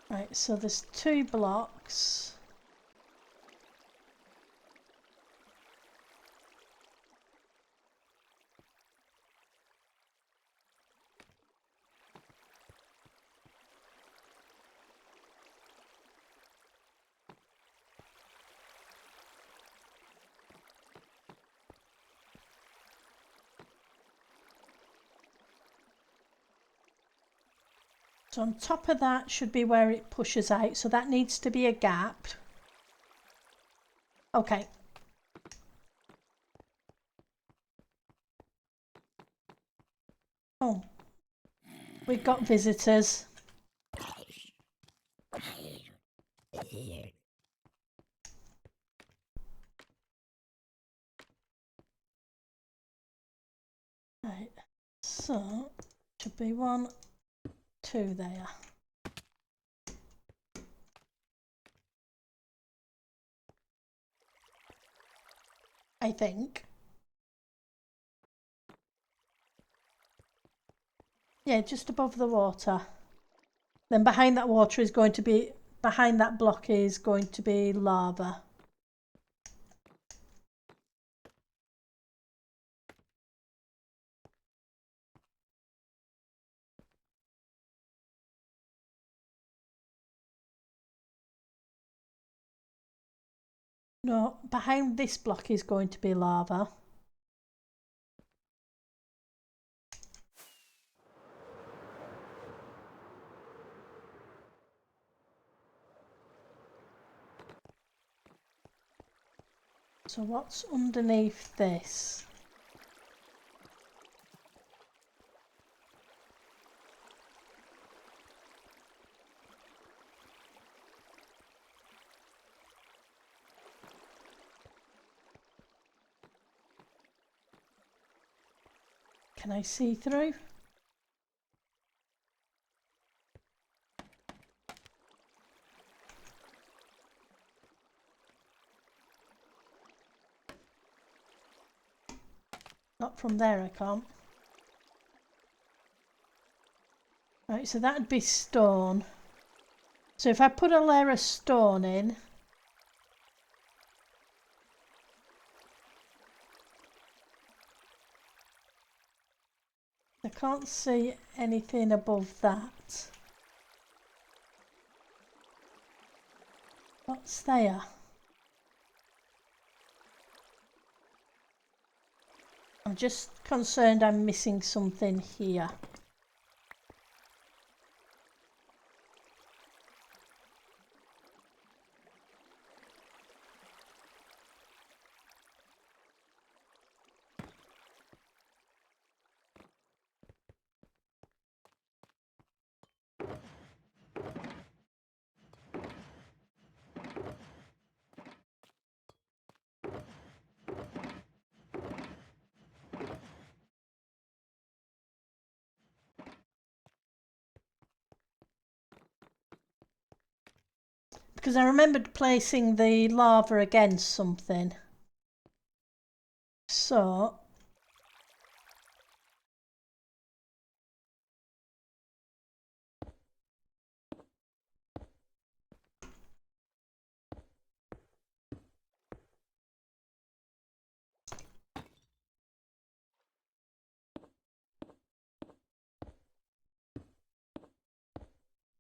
Right, so there's 2 blocks. So on top of that should be where it pushes out, so that needs to be a gap. Okay. Oh, we've got visitors. Right, so should be 1, 2 there. I think. Yeah, just above the water. Then behind that water is going to be, behind that block is going to be lava. No, behind this block is going to be lava. So what's underneath this? Can I see through? Not from there, I can't. Right, so that'd be stone. So if I put a layer of stone in, I can't see anything above that. What's there? I'm just concerned I'm missing something here. because I remembered placing the lava against something. So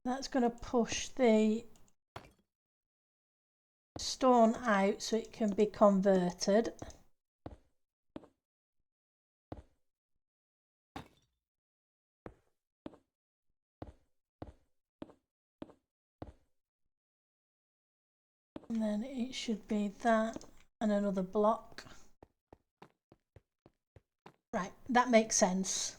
that's going to push the stone out so it can be converted. And then it should be that and another block. Right, that makes sense.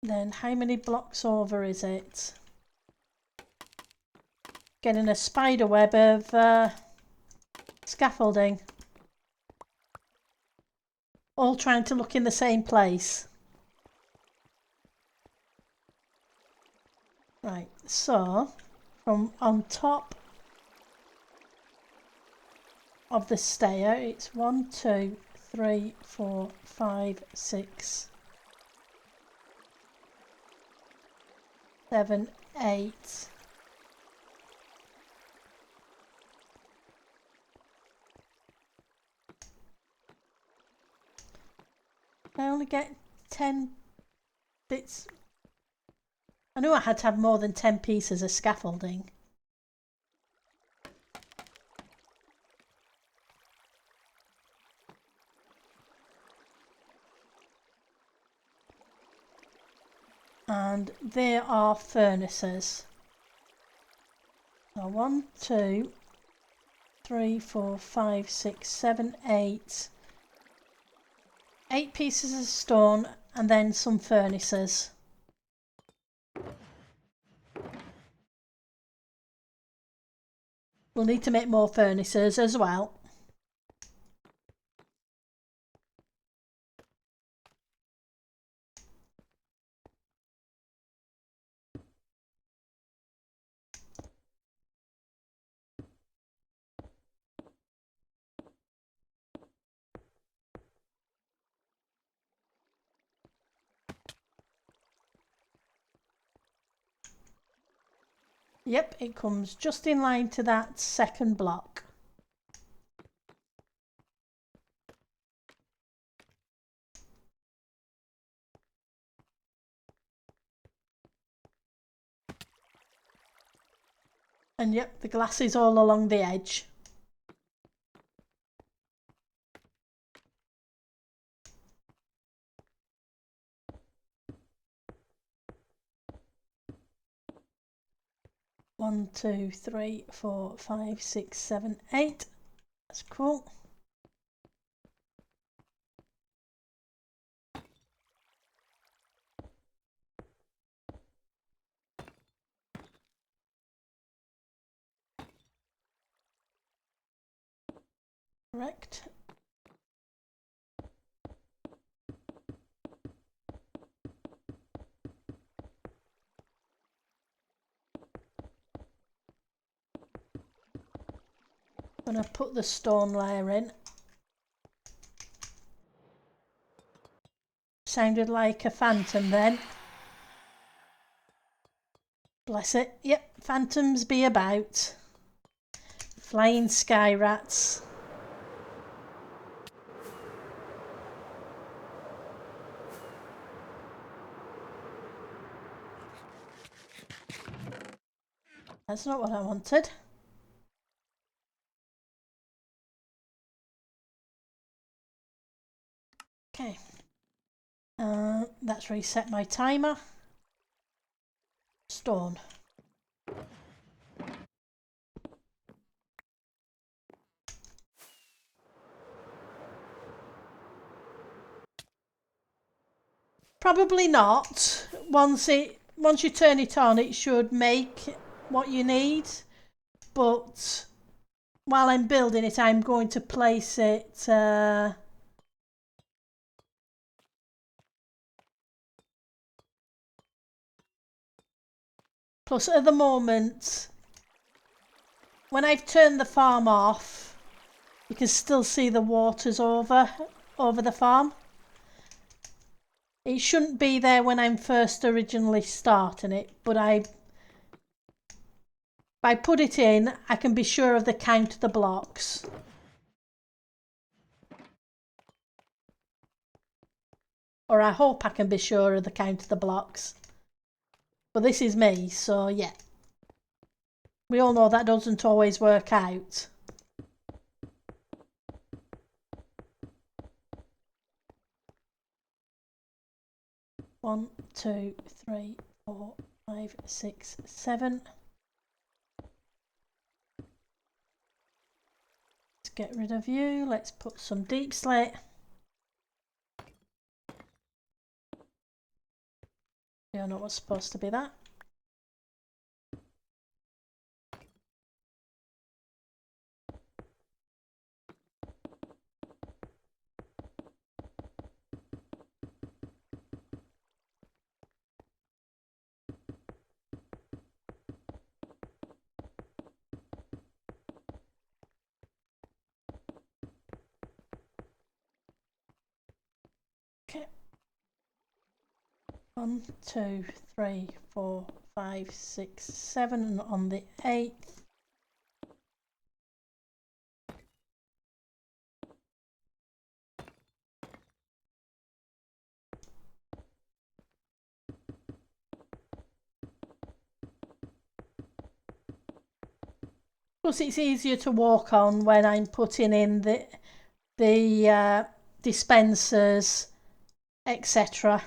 Then how many blocks over is it? Getting a spider web of scaffolding. All trying to look in the same place. Right, so from on top of the stair, it's 1, 2, 3, 4, 5, 6, 7, 8. I only get 10 bits. I knew I had to have more than 10 pieces of scaffolding. And there are furnaces. So 1, 2, 3, 4, 5, 6, 7, 8. 8 pieces of stone and then some furnaces. We'll need to make more furnaces as well. Yep, it comes just in line to that second block. And yep, the glass is all along the edge. One, 2, 3, 4, 5, 6, 7, 8. That's cool. Correct. I'm going to put the stone layer in. Sounded like a phantom then. Bless it. Yep, phantoms be about. Flying sky rats. That's not what I wanted. Okay. That's reset my timer. Stone. Probably not. Once you turn it on, it should make what you need. But while I'm building it, I'm going to place it Plus at the moment, when I've turned the farm off, you can still see the waters over the farm. It shouldn't be there when I'm first originally starting it, but if I put it in, I can be sure of the count of the blocks. Or I hope I can be sure of the count of the blocks. But this is me, so yeah. We all know that doesn't always work out. One, two, three, 4, 5, 6, 7. Let's get rid of you. Let's put some deep slate. I know what's supposed to be that. Okay. 1, 2, 3, 4, 5, 6, 7, and on the 8th. Plus it's easier to walk on when I'm putting in the dispensers, etc.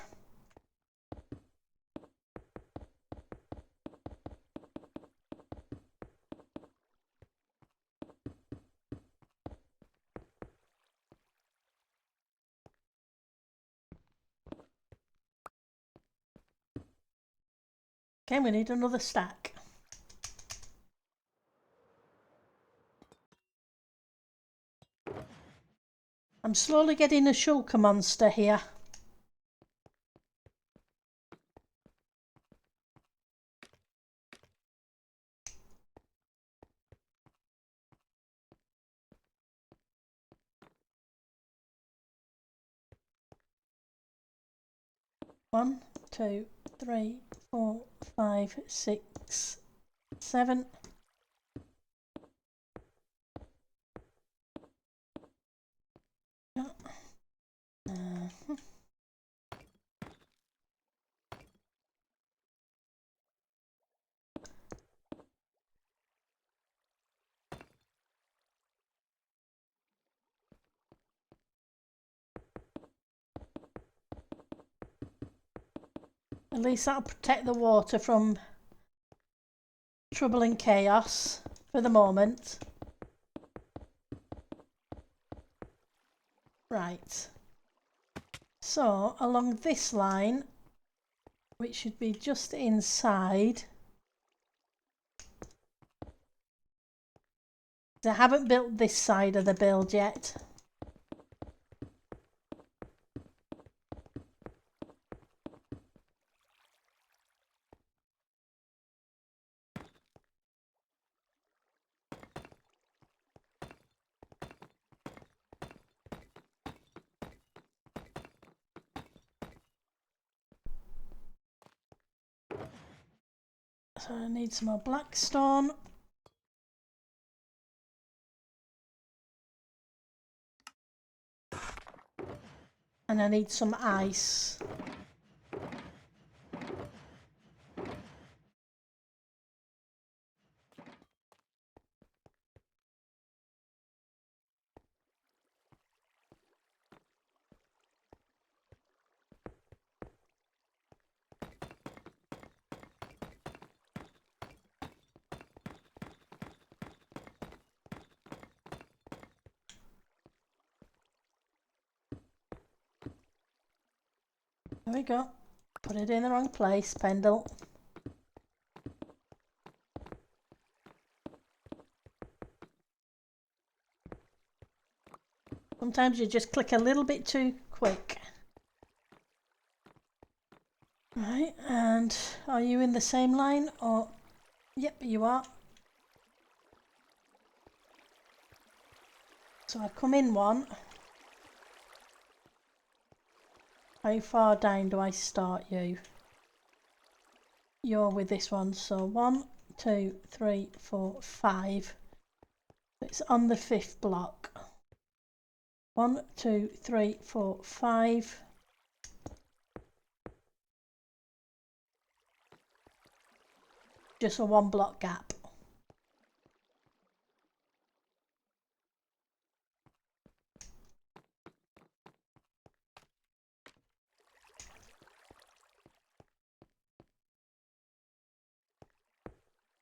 Okay, we need another stack. I'm slowly getting a shulker monster here. One, 2, 3, 4, 5, 6, 7. At least that'll protect the water from trouble and chaos for the moment. Right. So along this line, which should be just inside. I haven't built this side of the build yet. So I need some more blackstone. And I need some ice. There we go. Put it in the wrong place, Pendle. Sometimes you just click a little bit too quick. Right, And are you in the same line or? Yep, you are. So I come in one. How far down do I start you? You're with this one, so 1, 2, 3, 4, 5. It's on the 5th block. 1, 2, 3, 4, 5. Just a 1 block gap.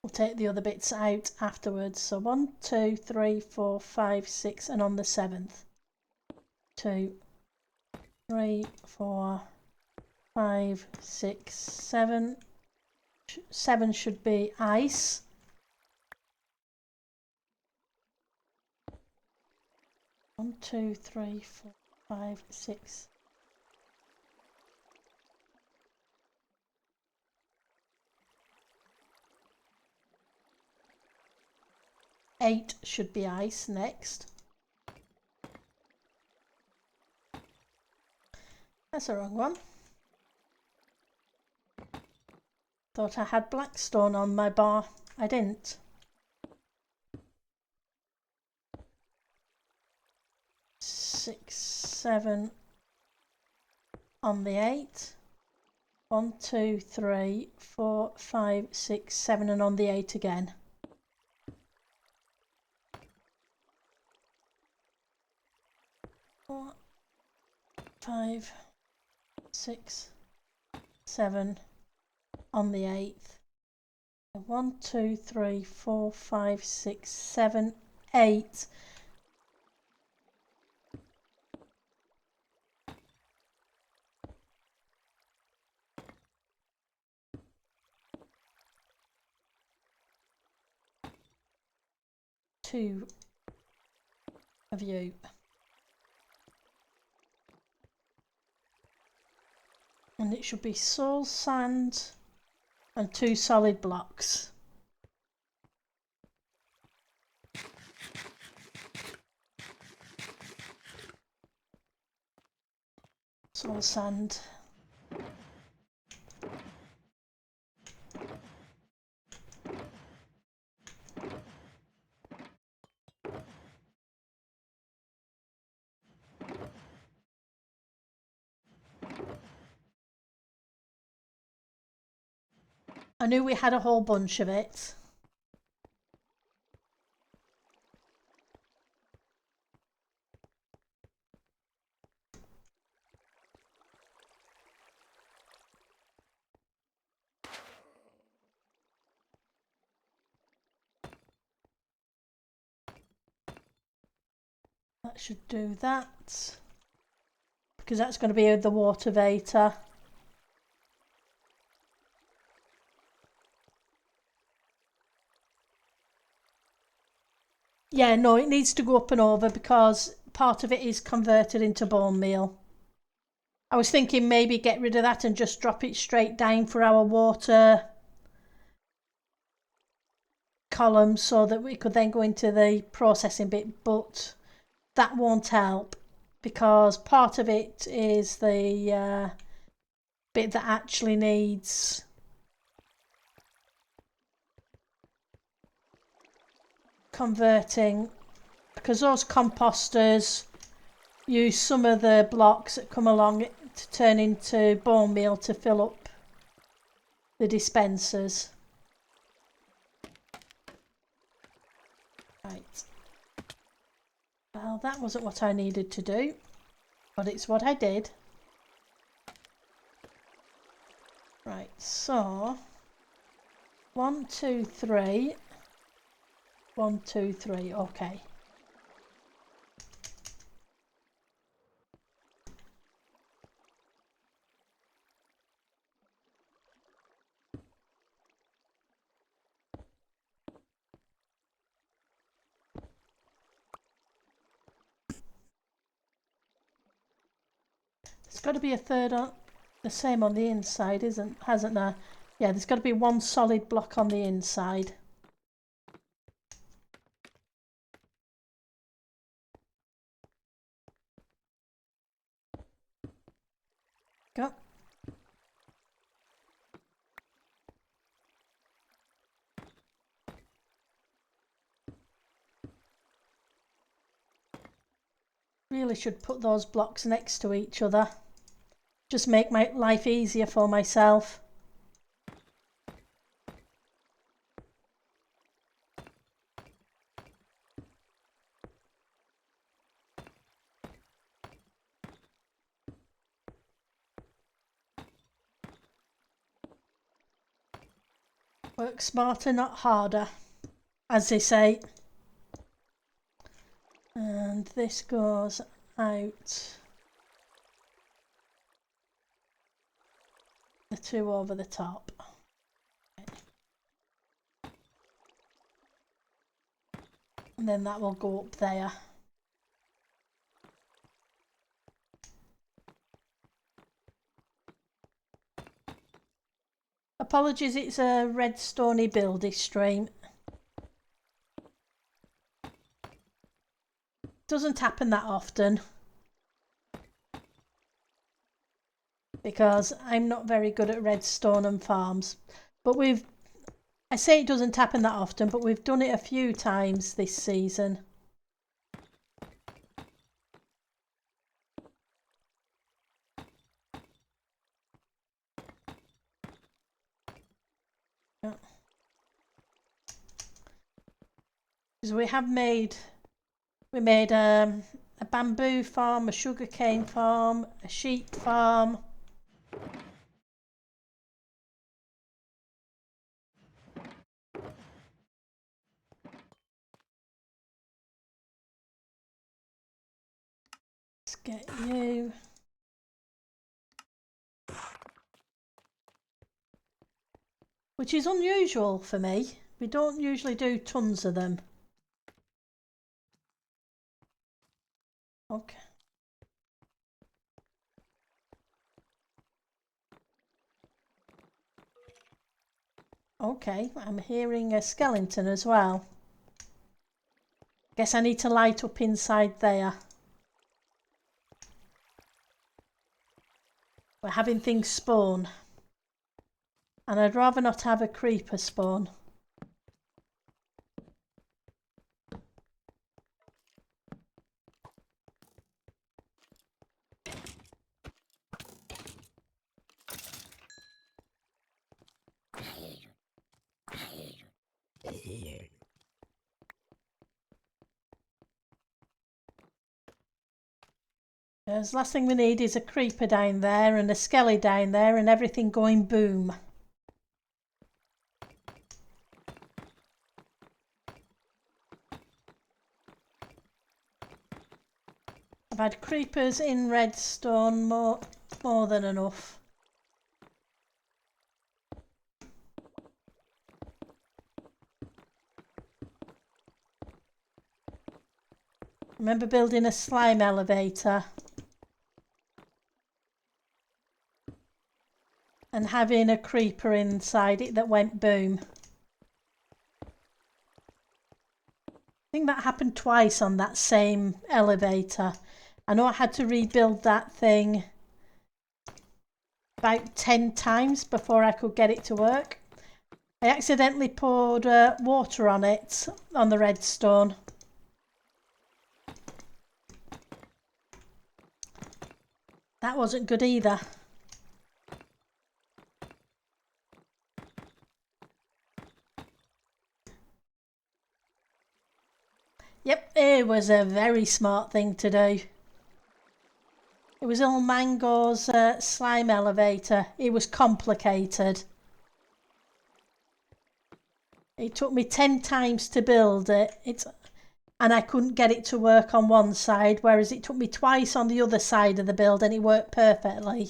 We'll take the other bits out afterwards. So 1, 2, 3, 4, 5, 6, and on the 7th. 2, 3, 4, 5, 6, 7. 7 should be ice. One, 2, 3, 4, 5, 6. 8 should be ice next. That's the wrong one. Thought I had blackstone on my bar. I didn't. 6, 7 on the 8. 1, 2, 3, 4, 5, 6, 7, and on the 8 again. 4, 5, 6, 7 on the 8th. 1, 2, 3, 4, 5, 6, 7, 8. Two of you. And it should be soul sand and 2 solid blocks. Soul sand. I knew we had a whole bunch of it. That should do that. Because that's going to be the water vapor. Yeah, no, it needs to go up and over because part of it is converted into bone meal. I was thinking maybe get rid of that and just drop it straight down for our water column so that we could then go into the processing bit, but that won't help because part of it is the bit that actually needs converting, because those composters use some of the blocks that come along to turn into bone meal to fill up the dispensers. Right. Well, that wasn't what I needed to do, but it's what I did. Right, so 1, 2, 3. 1, 2, 3. Okay. There's got to be a third on. the same on the inside, hasn't there? Yeah, there's got to be one solid block on the inside. Go. Really should put those blocks next to each other. Just make my life easier for myself. Work smarter, not harder, as they say. And this goes out the two over the top. And then that will go up there. Apologies, it's a redstone-y buildy stream. Doesn't happen that often because I'm not very good at redstone and farms. But I say it doesn't happen that often, but we've done it a few times this season. Because we made a bamboo farm, a sugarcane farm, a sheep farm. Let's get you. Which is unusual for me. We don't usually do tons of them. Okay. Okay, I'm hearing a skeleton as well. Guess I need to light up inside there. We're having things spawn. And I'd rather not have a creeper spawn. Because last thing we need is a creeper down there and a skelly down there and everything going boom. I've had creepers in redstone more than enough. Remember building a slime elevator and having a creeper inside it that went boom. I think that happened twice on that same elevator. I know I had to rebuild that thing about 10 times before I could get it to work. I accidentally poured water on it, on the redstone. That wasn't good either. Yep, it was a very smart thing to do. It was all Mango's slime elevator. It was complicated. It took me 10 times to build it. And I couldn't get it to work on one side, whereas it took me twice on the other side of the build and it worked perfectly.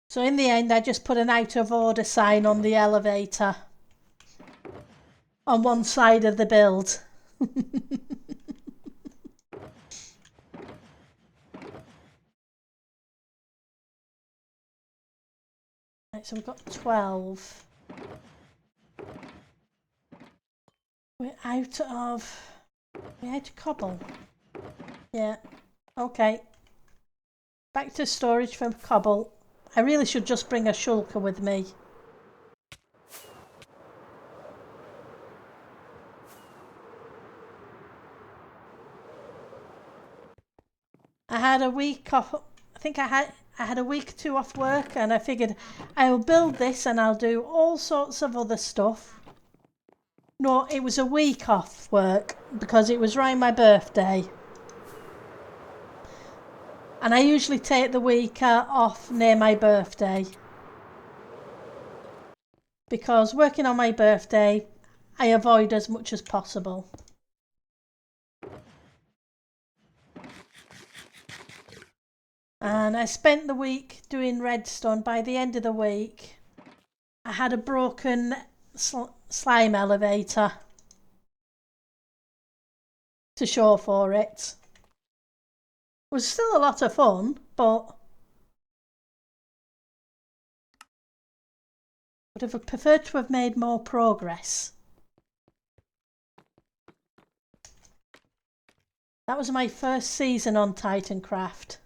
So in the end, I just put an out of order sign on the elevator on one side of the build. Right, so we've got 12. We're out of cobble. Yeah. Okay. Back to storage for cobble. I really should just bring a shulker with me. I had a week off. I think I had a week or two off work, and I figured I'll build this and I'll do all sorts of other stuff. No, it was a week off work because it was around my birthday. And I usually take the week off near my birthday. Because working on my birthday, I avoid as much as possible. And I spent the week doing redstone. By the end of the week, I had a broken slime elevator to show for it. It was still a lot of fun, but would have preferred to have made more progress. That was my first season on Titancraft.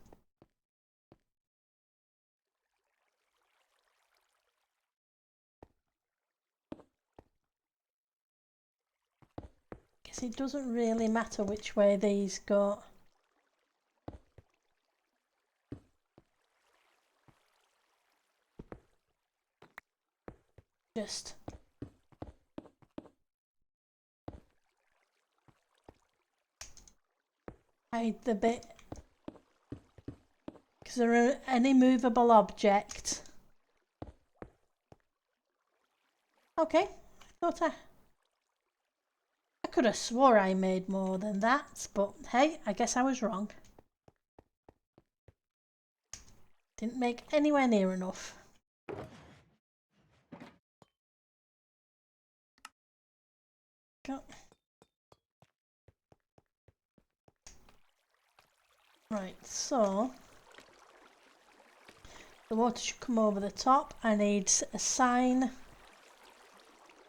Guess it doesn't really matter which way these go. Just hide the bit because they're an immovable object. Okay, I thought I could have swore I made more than that, but hey, I guess I was wrong. Didn't make anywhere near enough. Go. Right, so the water should come over the top. I need a sign,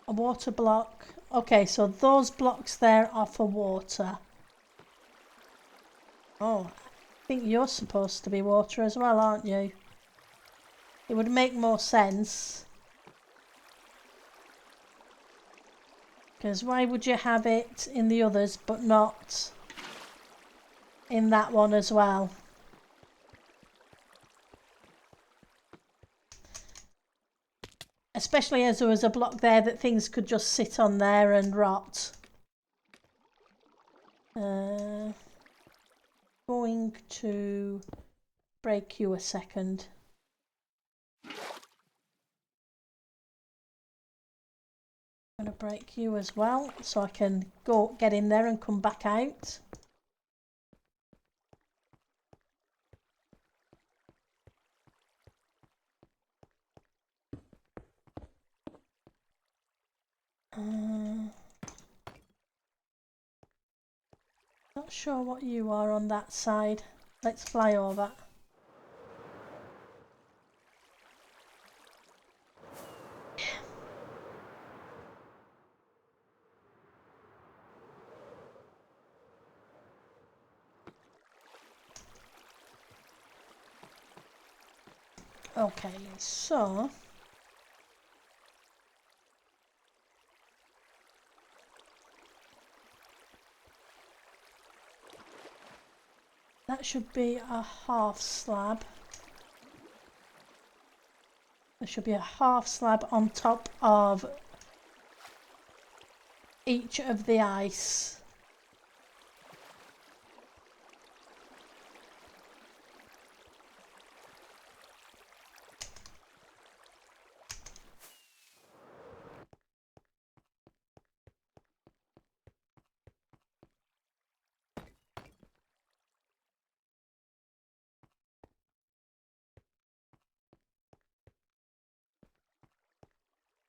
a water block. Okay, so those blocks there are for water. Oh, I think you're supposed to be water as well, aren't you? It would make more sense. Because why would you have it in the others but not in that one as well? Especially as there was a block there that things could just sit on there and rot. Going to break you a second. I'm going to break you as well so I can go get in there and come back out. Not sure what you are on that side. Let's fly over. Okay, so that should be a half slab. There should be a half slab on top of each of the ice.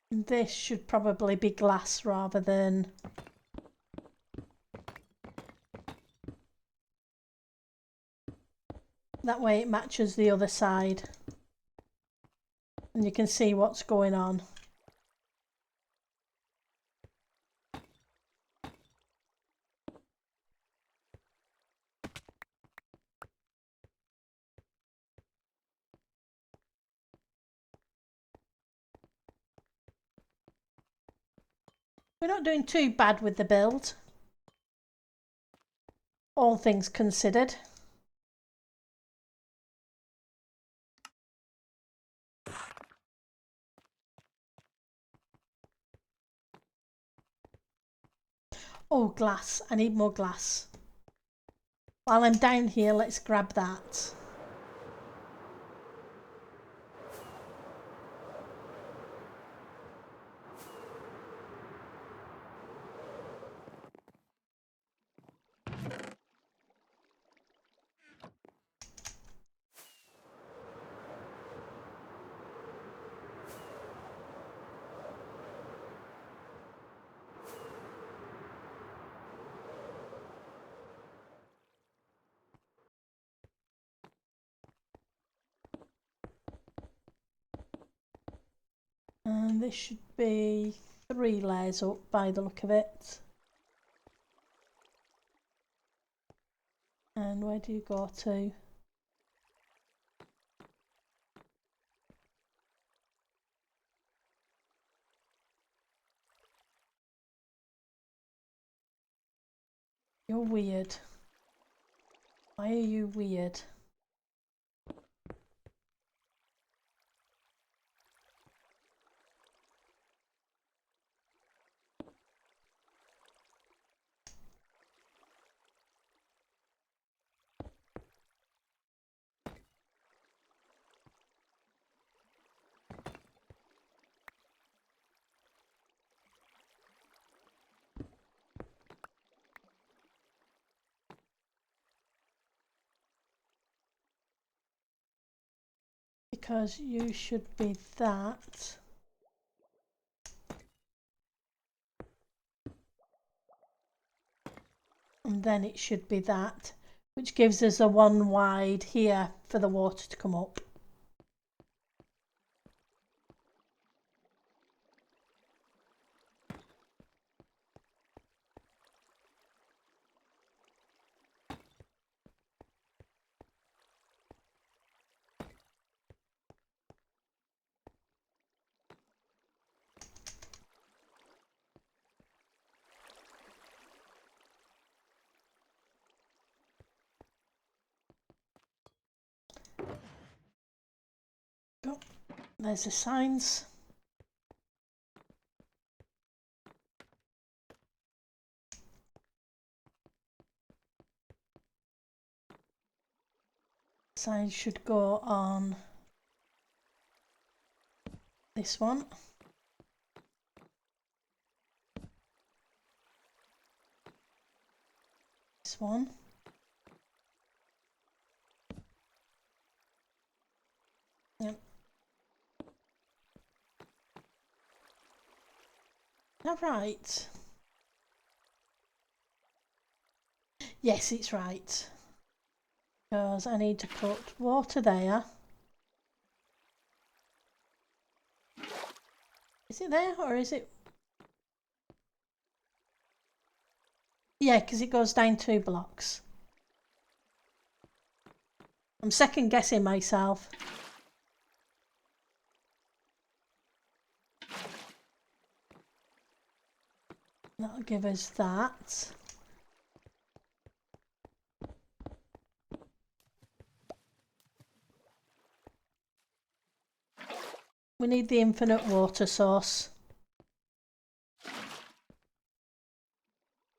This should probably be glass rather than that way it matches the other side and you can see what's going on. We're not doing too bad with the build, all things considered. Oh, glass. I need more glass. While I'm down here, let's grab that. And this should be 3 layers up by the look of it. And where do you go to? You're weird. Why are you weird? Because you should be that. And then it should be that, which gives us a 1 wide here for the water to come up. Oh, there's the signs. Signs should go on this one. This one. Yep. All right. Yes, it's right. Because I need to put water there. Is it there or is it? Yeah, because it goes down 2 blocks. I'm second guessing myself. That'll give us that. We need the infinite water source.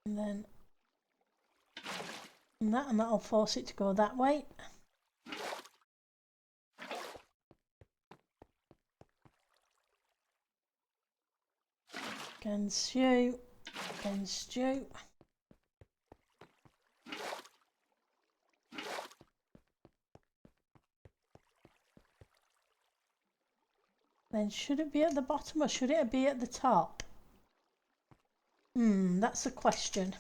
And then and that'll force it to go that way. Against you. Against you. Then should it be at the bottom or should it be at the top? That's the question.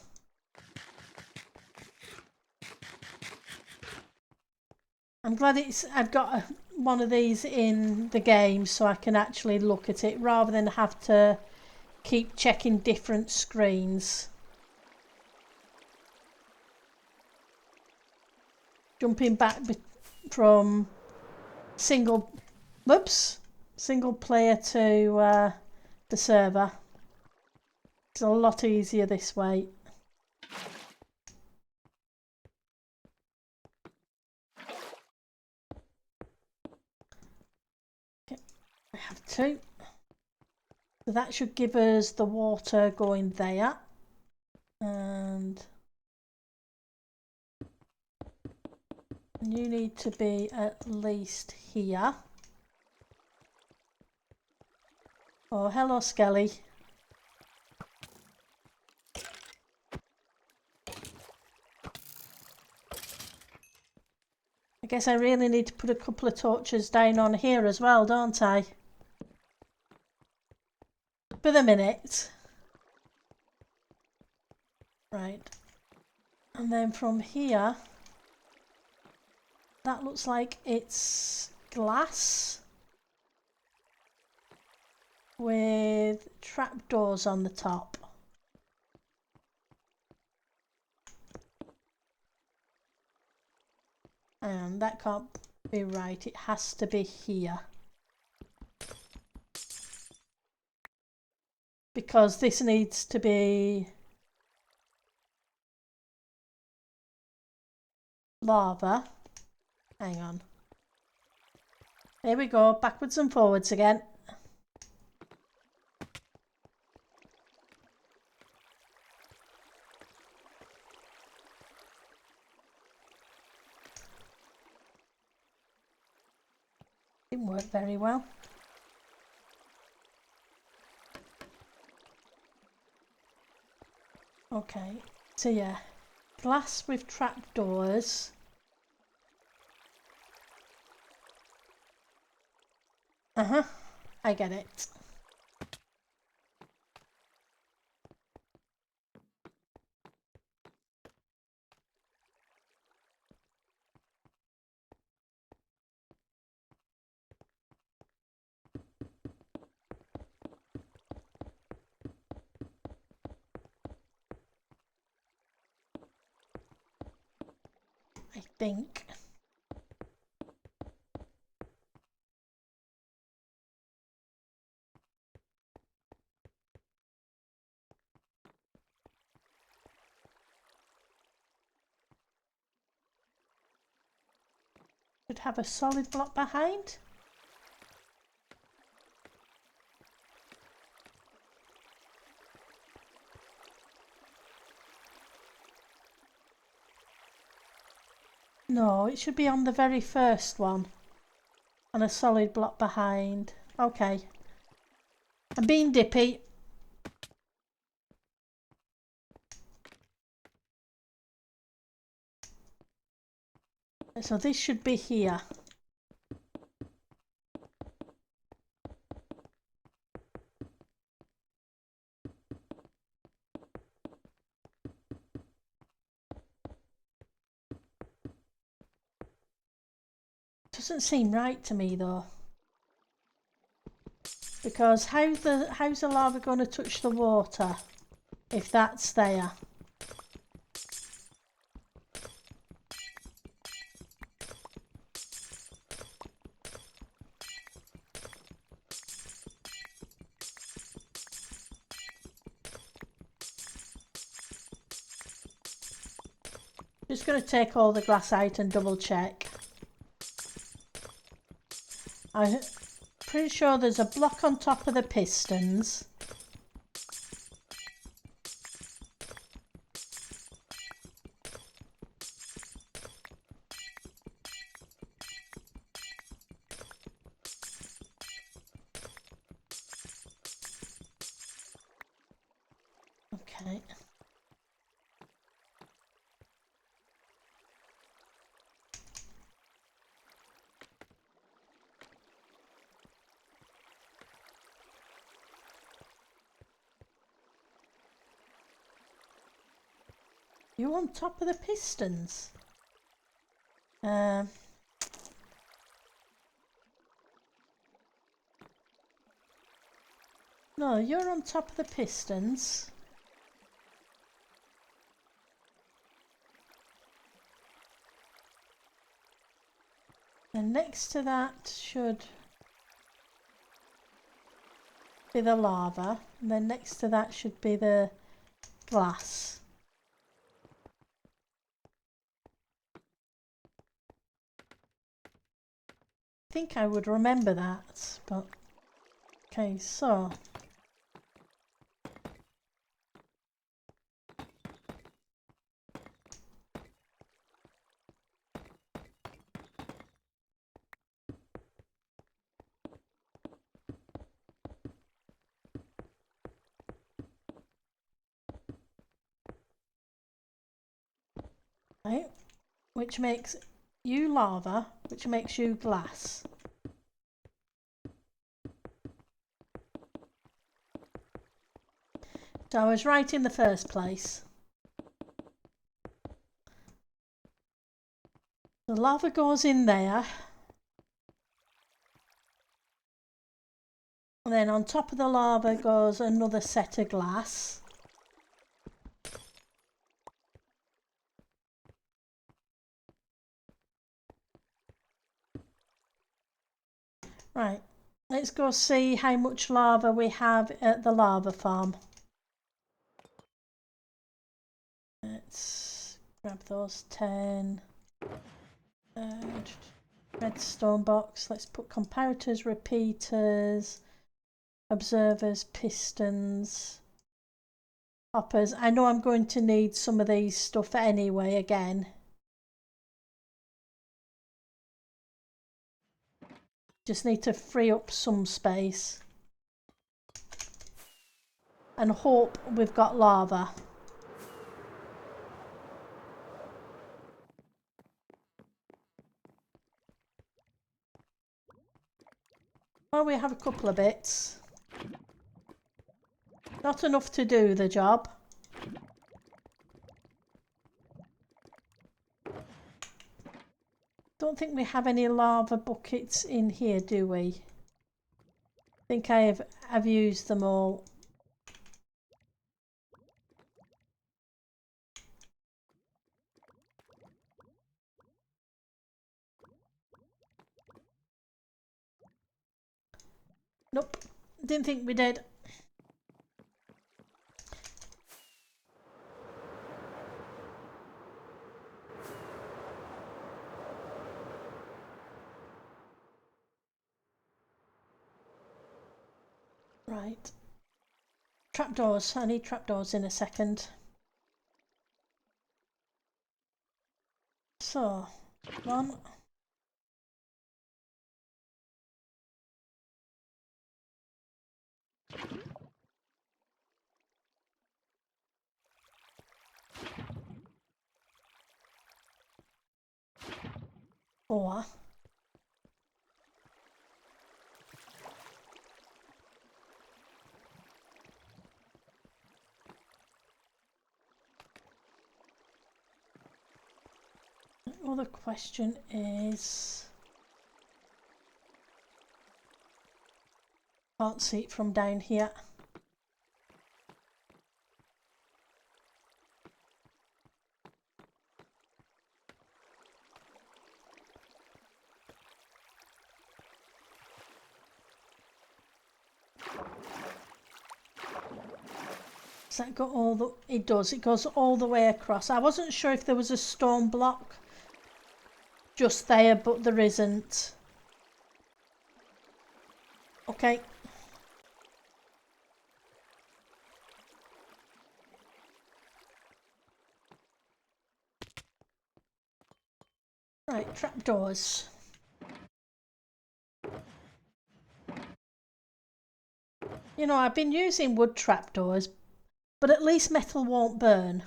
I'm glad I've got one of these in the game so I can actually look at it rather than have to keep checking different screens. Jumping back from single player to the server. It's a lot easier this way. Okay, I have two. So that should give us the water going there. And you need to be at least here. Oh, hello, Skelly. I guess I really need to put a couple of torches down on here as well, don't I? For the minute. Right. And then from here, that looks like it's glass with trapdoors on the top. And that can't be right, it has to be here. Because this needs to be lava. Hang on. There we go, backwards and forwards again. Didn't work very well. Okay, so yeah, glass with trapdoors. I get it. I think. Should have a solid block behind. No, it should be on the very first one. And a solid block behind. Okay. I'm being dippy. So this should be here. Doesn't seem right to me though. Because how's the lava going to touch the water if that's there? Just going to take all the glass out and double check. I'm pretty sure there's a block on top of the pistons. Okay. You on top of the pistons? No, you're on top of the pistons. And next to that should be the lava. And then next to that should be the glass. I think I would remember that, but okay, so right, which makes you lava, which makes you glass. So I was right in the first place. The lava goes in there. And then on top of the lava goes another set of glass. Right, let's go see how much lava we have at the lava farm. Let's grab those 10. Redstone box. Let's put comparators, repeaters, observers, pistons, hoppers. I know I'm going to need some of these stuff anyway again. Just need to free up some space. And hope we've got lava. Well, we have a couple of bits. Not enough to do the job. Don't think we have any lava buckets in here, do we? I think I've used them all. Nope, didn't think we did. Right. Trapdoors. I need trapdoors in a second. So, one. Four. Well, the question is, can't see it from down here. Does that go all the? It does. It goes all the way across. I wasn't sure if there was a stone block just there, but there isn't. Okay. Right, trapdoors. You know, I've been using wood trapdoors, but at least metal won't burn.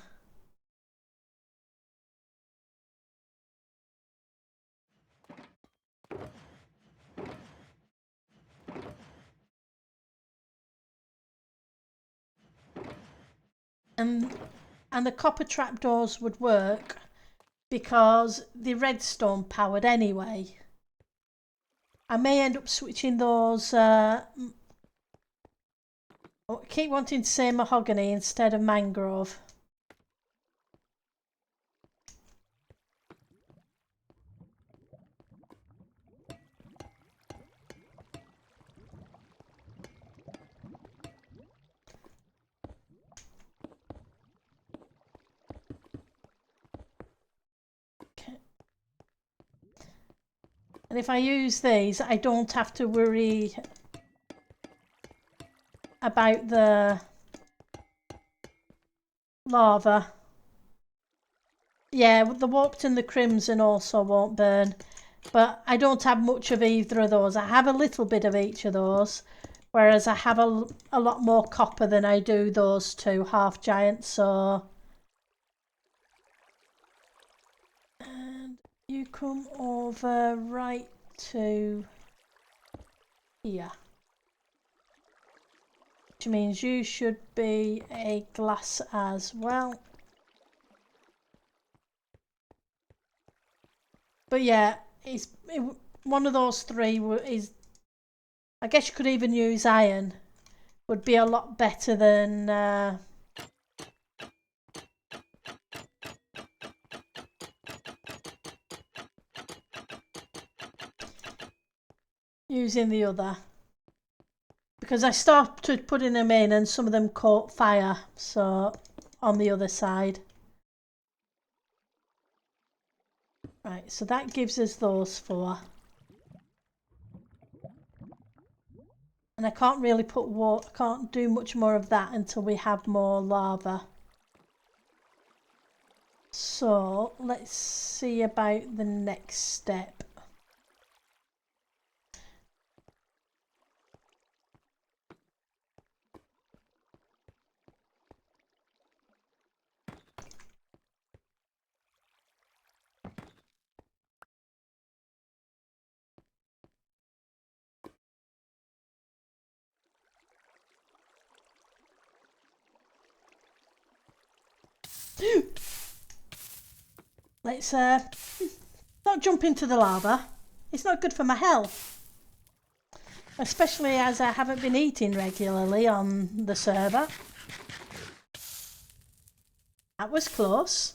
And the copper trapdoors would work because the redstone powered anyway. I may end up switching those I keep wanting to say mahogany instead of mangrove. And if I use these, I don't have to worry about the lava. Yeah, the warped and the crimson also won't burn, but I don't have much of either of those. I have a little bit of each of those, whereas I have a lot more copper than I do those two half giants. So, and you come over right to here, which means you should be a glass as well. But yeah, one of those three is, I guess you could even use iron, would be a lot better than using the other. Because I started putting them in and some of them caught fire, so on the other side. Right, so that gives us those four. And I can't really put water, I can't do much more of that until we have more lava. So let's see about the next step. Let's not jump into the lava. It's not good for my health. Especially as I haven't been eating regularly on the server. That was close.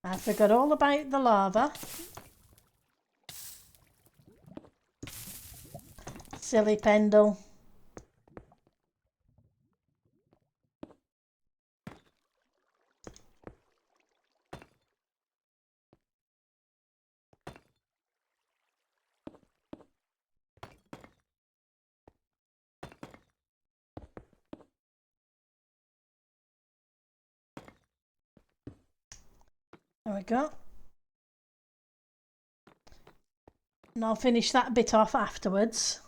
I forgot all about the lava. Silly Pendle. There we go. And I'll finish that bit off afterwards.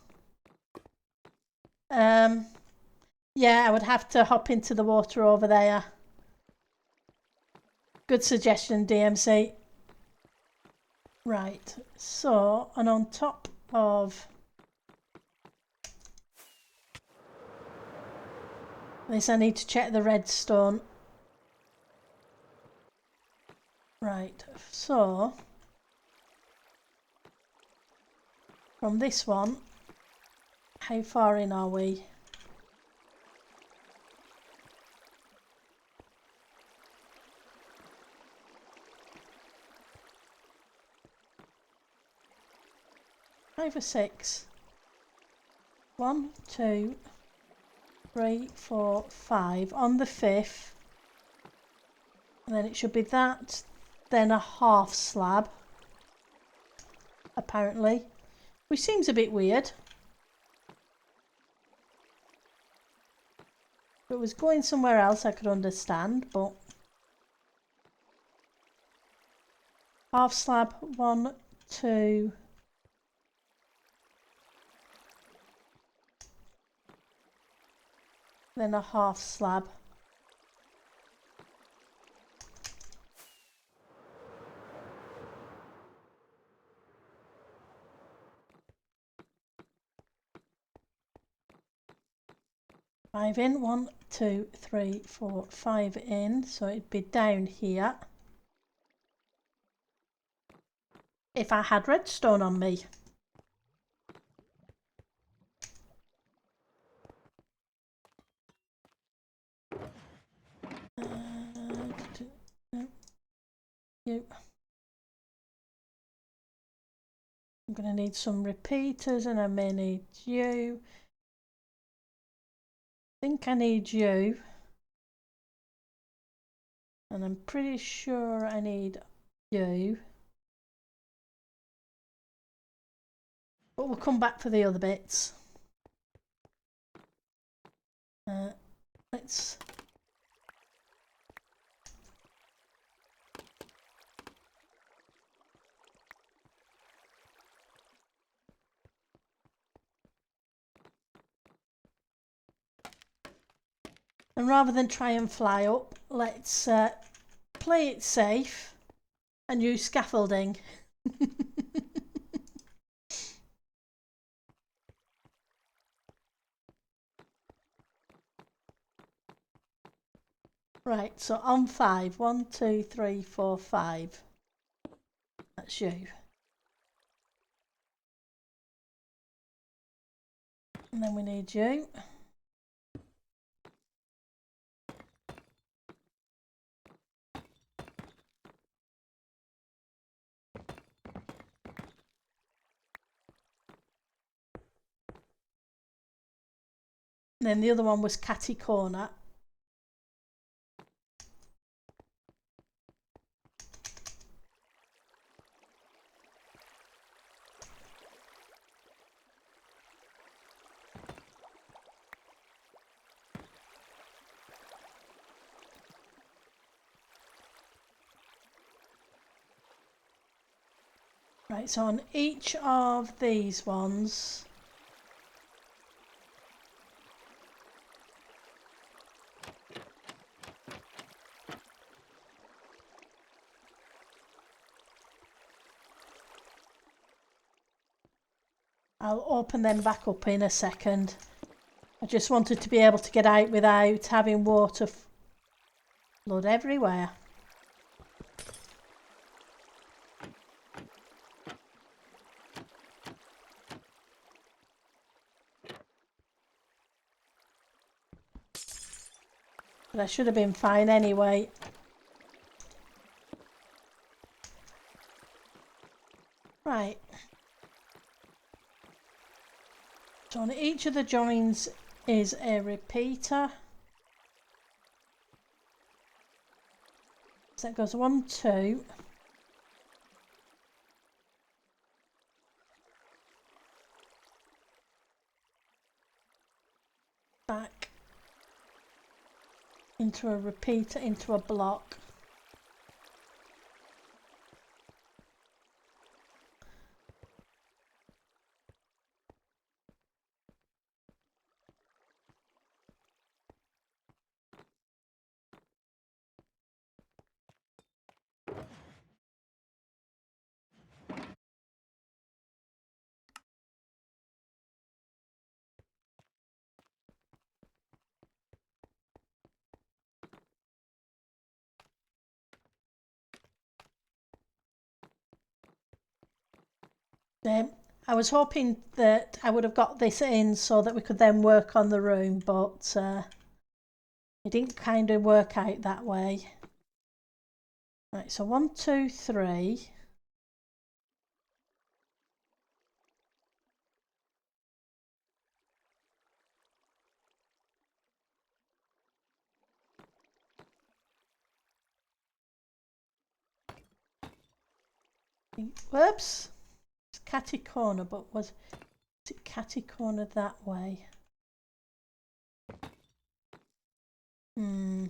Yeah, I would have to hop into the water over there. Good suggestion, DMC. Right, so, and on top of this, I need to check the redstone. Right, so from this one, how far in are we? Five or six. 1, 2, 3, 4, 5. On the fifth, and then it should be that, then a half slab, apparently, which seems a bit weird. If it was going somewhere else, I could understand, but half slab, 1, 2. Then a half slab. Five in, 1, 2, 3, 4, 5 in, so it'd be down here. If I had redstone on me. You. I'm going to need some repeaters and I may need you. I think I need you. And I'm pretty sure I need you. But we'll come back for the other bits. Let's... And rather than try and fly up, let's play it safe and use scaffolding. Right, so on 5. 1, 2, 3, 4, 5. That's you. And then we need you. And then the other one was Catty Corner. Right, so on each of these ones, I'll open them back up in a second. I just wanted to be able to get out without having water flood everywhere. But I should have been fine anyway. Right. So on each of the joins is a repeater. So that goes 1, 2. Back into a repeater, into a block. I was hoping that I would have got this in so that we could then work on the room, but it didn't kind of work out that way. Right, so 1, 2, 3. Whoops! It's Catty Corner, but was it Catty Corner that way? I'm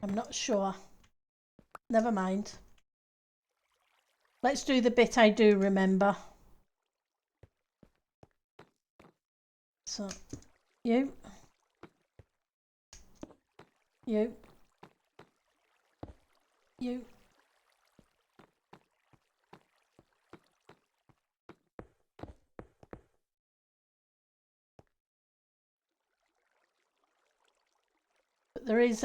not sure. Never mind. Let's do the bit I do remember. So, you. You. You. But there is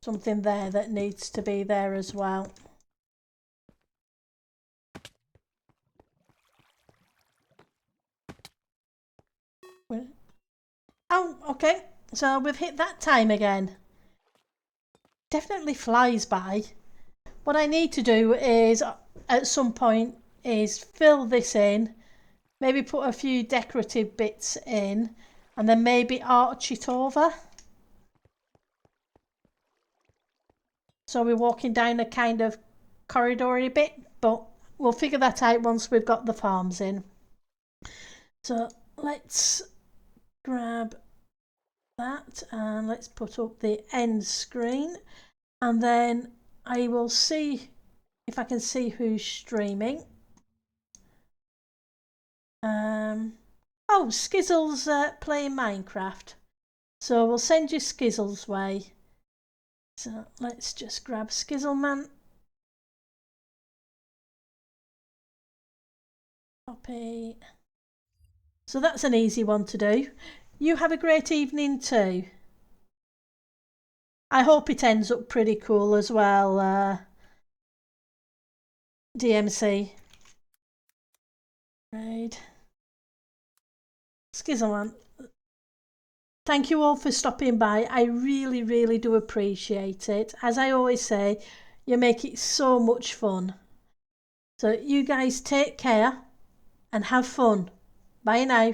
something there that needs to be there as well. Oh, okay. So we've hit that time again. Definitely flies by. What I need to do is, at some point, is fill this in. Maybe put a few decorative bits in. And then maybe arch it over. So we're walking down a kind of corridory bit. But we'll figure that out once we've got the farms in. So let's grab that and let's put up the end screen, and then I will see if I can see who's streaming. Oh, Skizzle's playing Minecraft, so we'll send you Skizzle's way. So let's just grab Skizzleman, copy. So that's an easy one to do. You have a great evening too. I hope it ends up pretty cool as well, DMC. Right. Skizzleman, thank you all for stopping by. I really, really do appreciate it. As I always say, you make it so much fun. So you guys take care and have fun. Bye now.